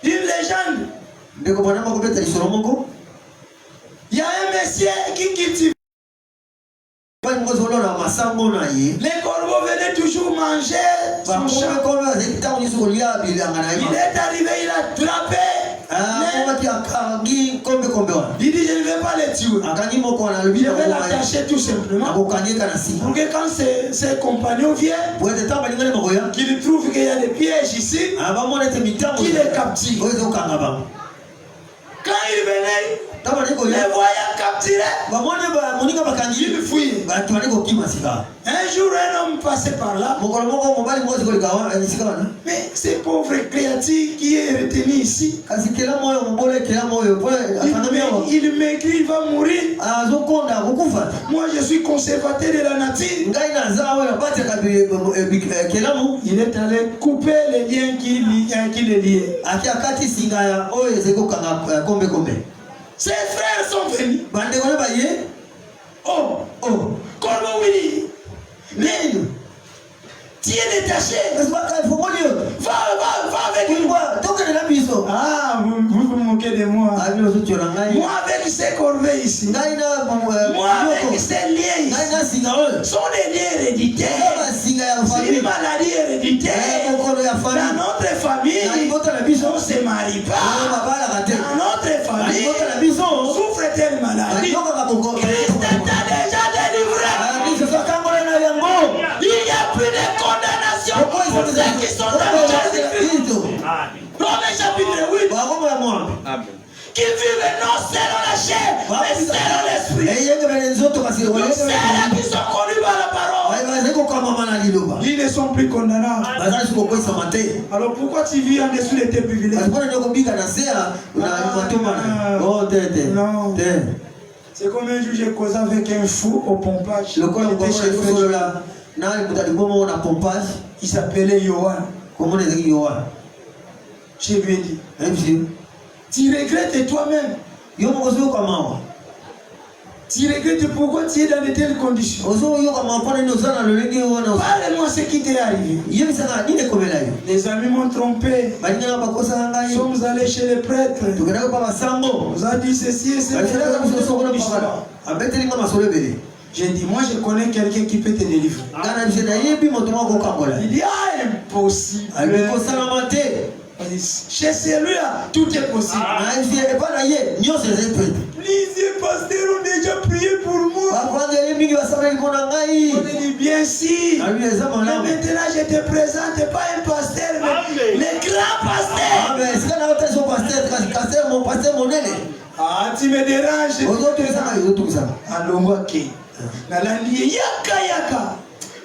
une légende. Il y a un monsieur qui cultive. Les corbeaux venaient toujours manger son champ. Il est arrivé, il a attrapé. Il dit je ne vais pas les tuer. Je vais l'attacher tout simplement. Pour que quand ses compagnons viennent, qu'ils trouvent qu'il y a des pièges ici, qu'il les captive. Quand il venait, les voyants capturés, il fouillait. Un jour, un homme passait par là. Mais ces pauvres créatures qui est retenu ici, il maigrit, il va mourir. Moi, je suis conservateur de la nature. Il est allé couper les liens qui les liaient. Ses frères sont venus. Oh, comment oui? Mais tu es détaché. Va avec moi. Ah, vous vous moquez de moi. Moi avec ces corvées ici. Moi avec ces liens ici. Sont des liens héréditaires. C'est une maladie héréditaire. Dans notre famille, on ne se marie pas. Dans notre famille, on souffre telle maladie. Christ t'a déjà délivré. Il n'y a plus de condamnation pour ceux qui sont dans Jésus-Christ. Romains chapitre 8. Amen. Qui vivent non selon la chair, mais selon l'esprit. Donc ceux qui sont connus par la parole, ils ne sont plus condamnables. Alors pourquoi tu vis en dessous de tes privilèges? Non. C'est comme un jour j'ai causé avec un fou au pompage. Il s'appelait Johan. Je lui ai dit, tu regrettes toi-même. Tu regrettes pourquoi tu es dans de telles conditions. Parle-moi ce qui t'est arrivé. Les amis m'ont trompé. Nous sommes allés chez les prêtres. Nous a dit ceci et cela. J'ai dit, moi je connais quelqu'un qui peut te délivrer. Il dit, ah, impossible. Chez celui-là, tout est possible. Les pasteurs ont déjà prié pour moi. On dit bien si. Mais maintenant je te présente pas un pasteur, mais le grand pasteur. Ah, tu me déranges. Alongo ke. Nalandi yaka.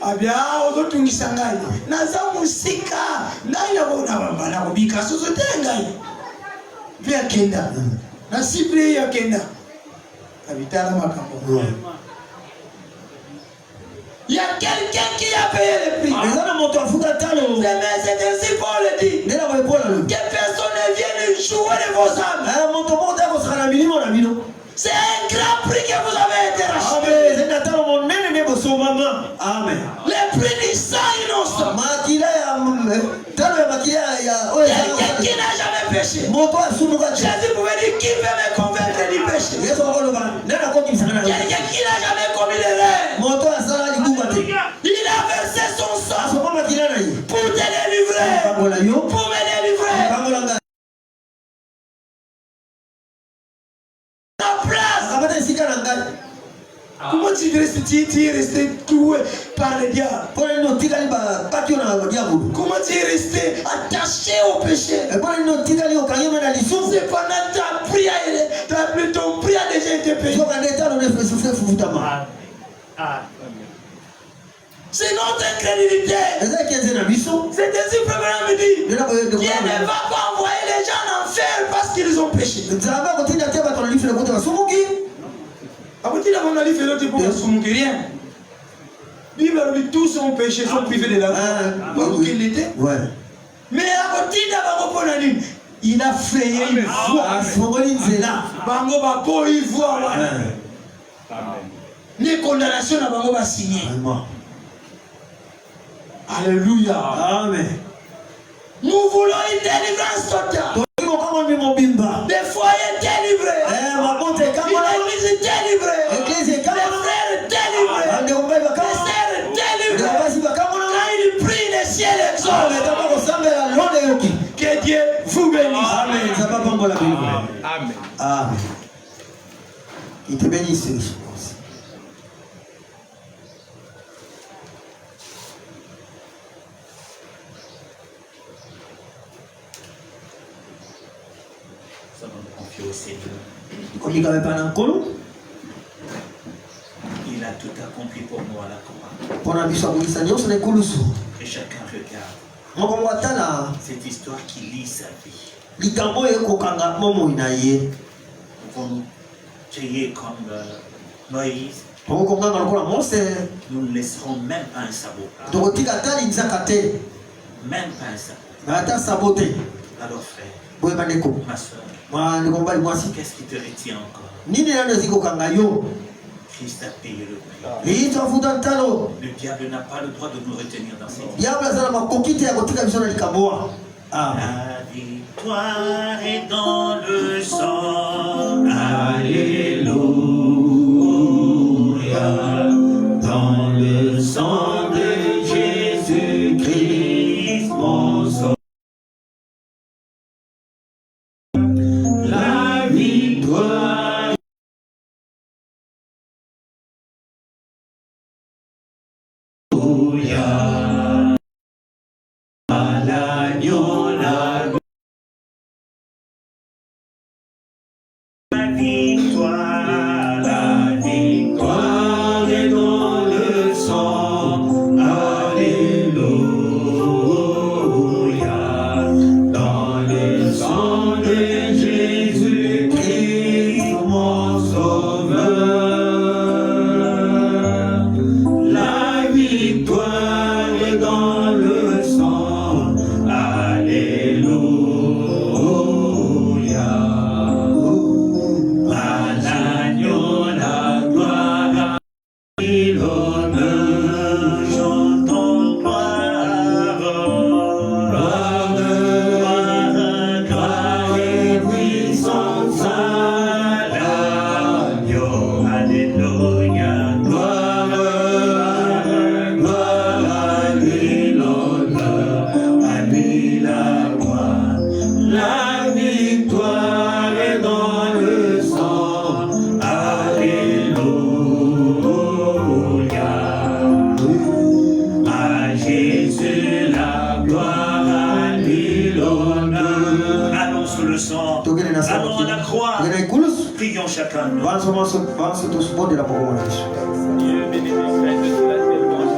Abia ozotungisa ngai naza musika ngai na kubika sosote ngai pia kenda na sible ya kenda abitala makambo. Il y a quelqu'un qui a payé le prix. C'est ainsi Paul dit que personne ne vienne jouer de vos âmes. C'est un grand prix que vous avez été racheté. Amen. Le prix du sang innocent. Quelqu'un qui n'a jamais péché. Jésus pouvait dire qui veut me convaincre du péché. Quelqu'un qui n'a jamais commis l'erreur. Il a versé son sang pour te délivrer. Pour me délivrer. Ta place. Comment tu es resté cloué par le diable? Comment tu es resté attaché au péché? C'est pendant ton prière a déjà été payé. C'est notre incrédulité. C'est ainsi que me dit. Dieu ne va pas envoyer les gens en enfer parce qu'ils ont péché. Bible, tous ont péché, sont privés de la vie. Il était. Mais il a frayé une voie. Bango va pas y voir. Les condamnations à Bango va signer. Alléluia. Amen. Nous voulons une délivrance totale. Des foyers délivrés. L'église délivrée. Les frères délivrés. Les sœurs délivrées. Quand il prie, les ciels exaucent. Que Dieu vous bénisse. Amen. Amen. Amen. Il te bénisse. Confier au Seigneur. Il a tout accompli pour nous à la croix. Que chacun regarde cette histoire qui lit sa vie. Pour nous crier comme Moïse. Nous ne laisserons même pas un sabot. Même pas un sabot. Alors frère, ma soeur, qu'est-ce qui te retient encore? Christ a payé le prix. Le diable n'a pas le droit de nous retenir dans cette vie. La victoire est dans le sang. Alléluia. Dans le sang de Jésus-Christ, mon sauveur. La victoire. Alléluia. À l'agneau, la victoire est dans le sang. Alléluia. Dans le sang de Jésus-Christ, mon sauveur. La victoire est dans le sang. Alléluia. À l'agneau la gloire et l'honneur, chantons gloire, gloire, gloire et puissance à l'agneau. Alléluia. Gloire, gloire à lui l'honneur, à lui la gloire. La victoire est dans le sang. Alléluia. À Jésus la gloire, à lui l'honneur. Allons sous le sang. Allons à la croix. Prions chacun. Dieu bénisse la louange, la miséricorde,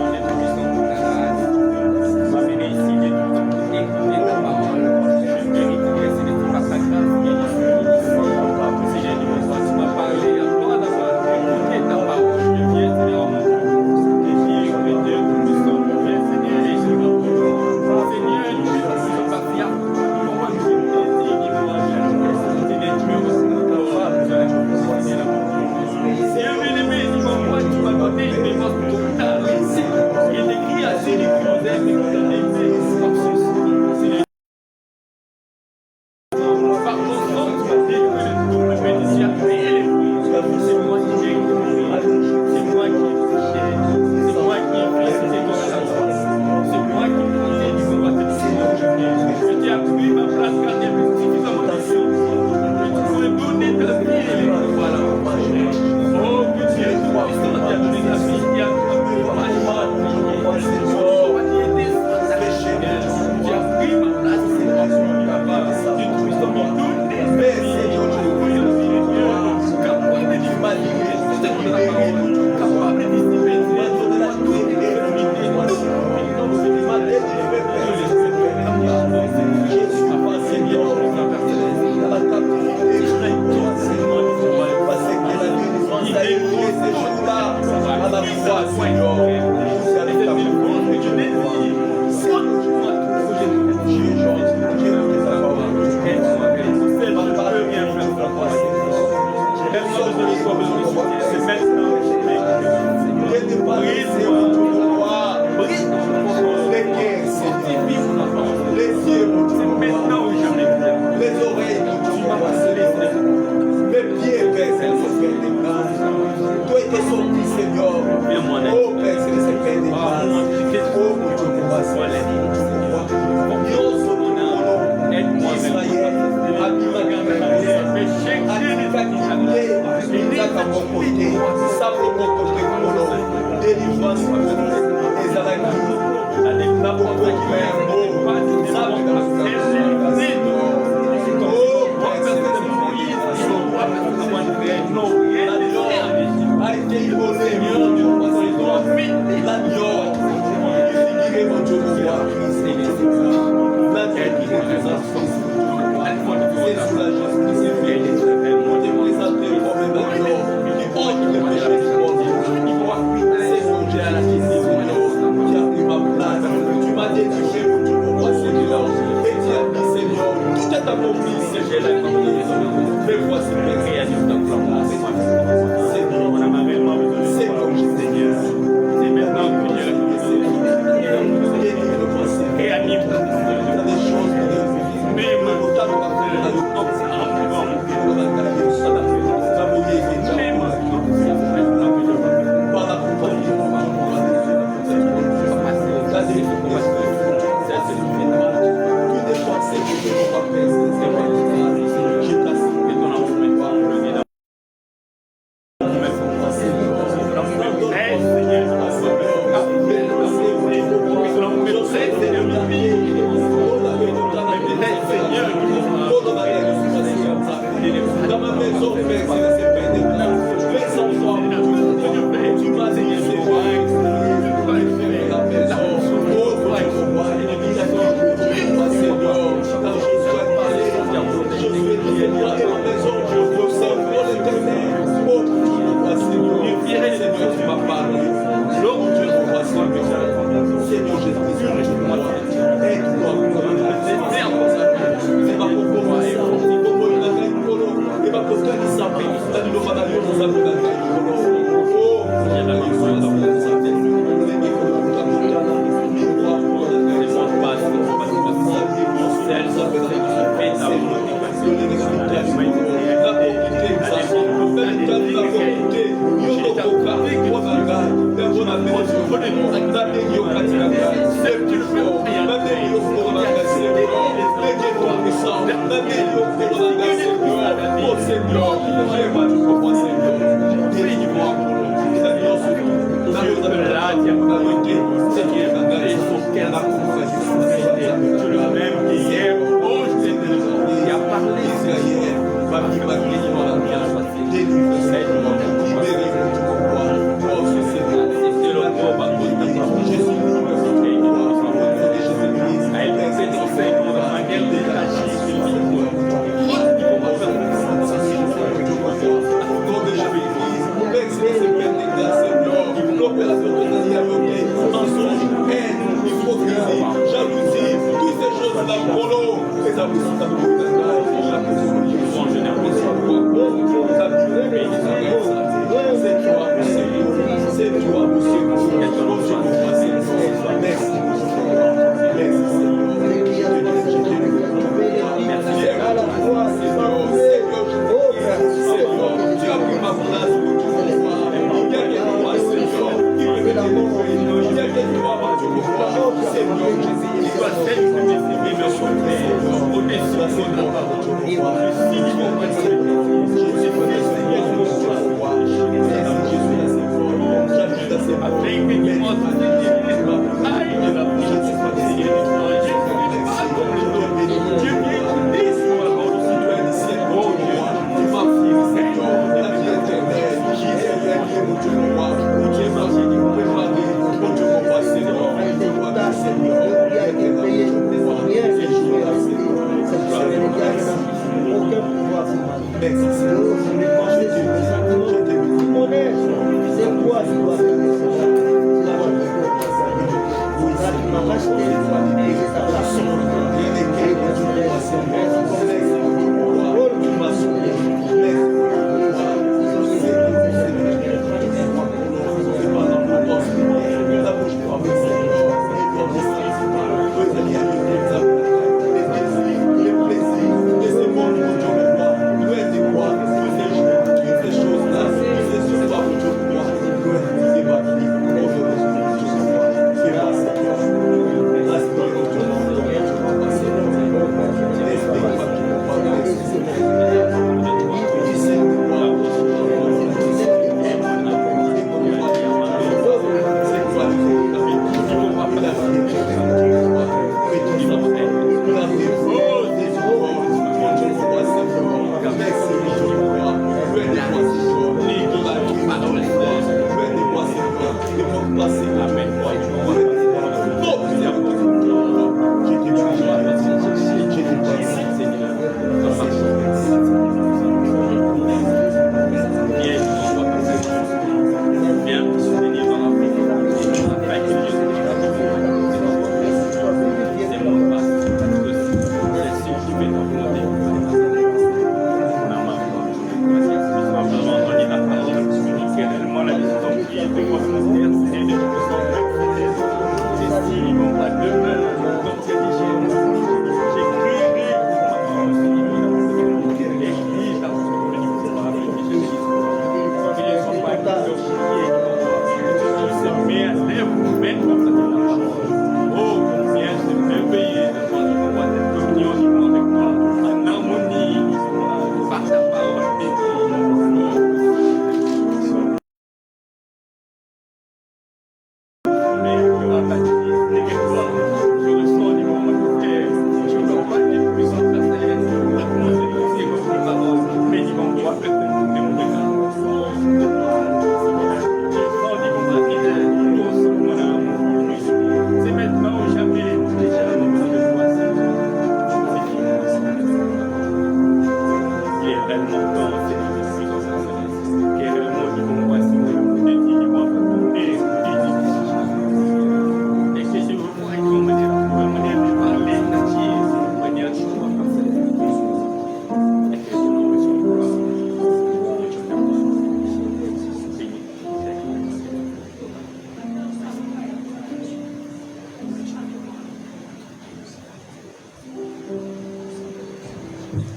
le nom puissant de la grâce. Sois béni ici, Dieu, d'écouter ta parole. Je bénis ton Dieu, c'est par ta grâce, Seigneur, nous tu m'as parlé, encore d'avoir écouté ta parole. Je viens, Seigneur, mon Dieu, que Dieu, que Dieu, que nous sommes, Seigneur, et je vais Seigneur.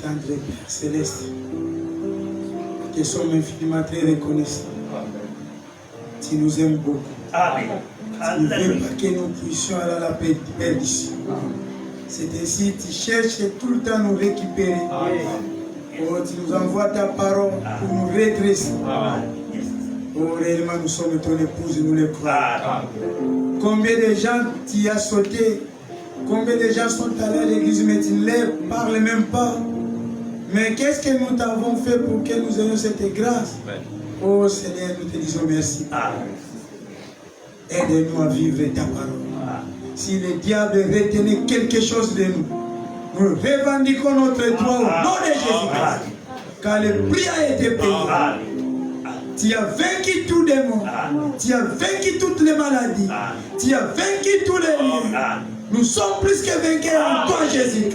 Tendre Père Céleste, que sommes infiniment très reconnaissants. Tu nous aimes beaucoup. Amen. Tu ne veux pas que nous puissions aller à la perdition. C'est ainsi que tu cherches tout le temps à nous récupérer. Oh, tu nous envoies ta parole pour nous redresser. Oh, réellement, nous sommes ton épouse et nous le croyons. Combien de gens tu as sauté? Combien de gens sont allés à l'église, mais tu ne leur parles même pas? Mais qu'est-ce que nous t'avons fait pour que nous ayons cette grâce? Oh Seigneur, nous te disons merci. Aide-nous à vivre ta parole. Si le diable retenait quelque chose de nous, nous revendiquons notre droit au nom de Jésus-Christ. Car le prix a été payé. Tu as vaincu tout démon. Tu as vaincu toutes les maladies. Tu as vaincu tous les liens. Nous sommes plus que vainqueurs en toi, Jésus-Christ.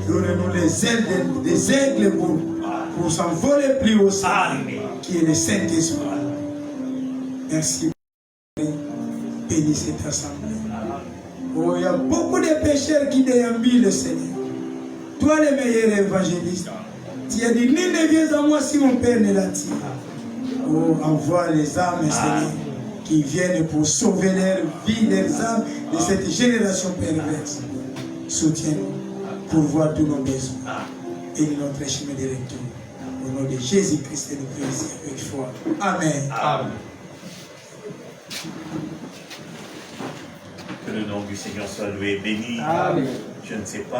Donne-nous les ailes des aigles pour s'envoler plus haut, qui est le Saint-Esprit. Merci. Bénis cette assemblée. Oh, il y a beaucoup de pécheurs qui déambulent le Seigneur. Toi, le meilleur évangéliste, tu as dit, nul ne vient à moi si mon Père ne l'attire. Oh, envoie les âmes, Seigneur, qui viennent pour sauver leur vie, leurs âmes de cette génération perverse. Soutiens-nous pour voir tous nos besoins et notre chemin de retour. Au nom de Jésus-Christ, nous prions ici avec foi. Amen. Amen. Que le nom du Seigneur soit loué et béni. Amen. Je ne sais pas.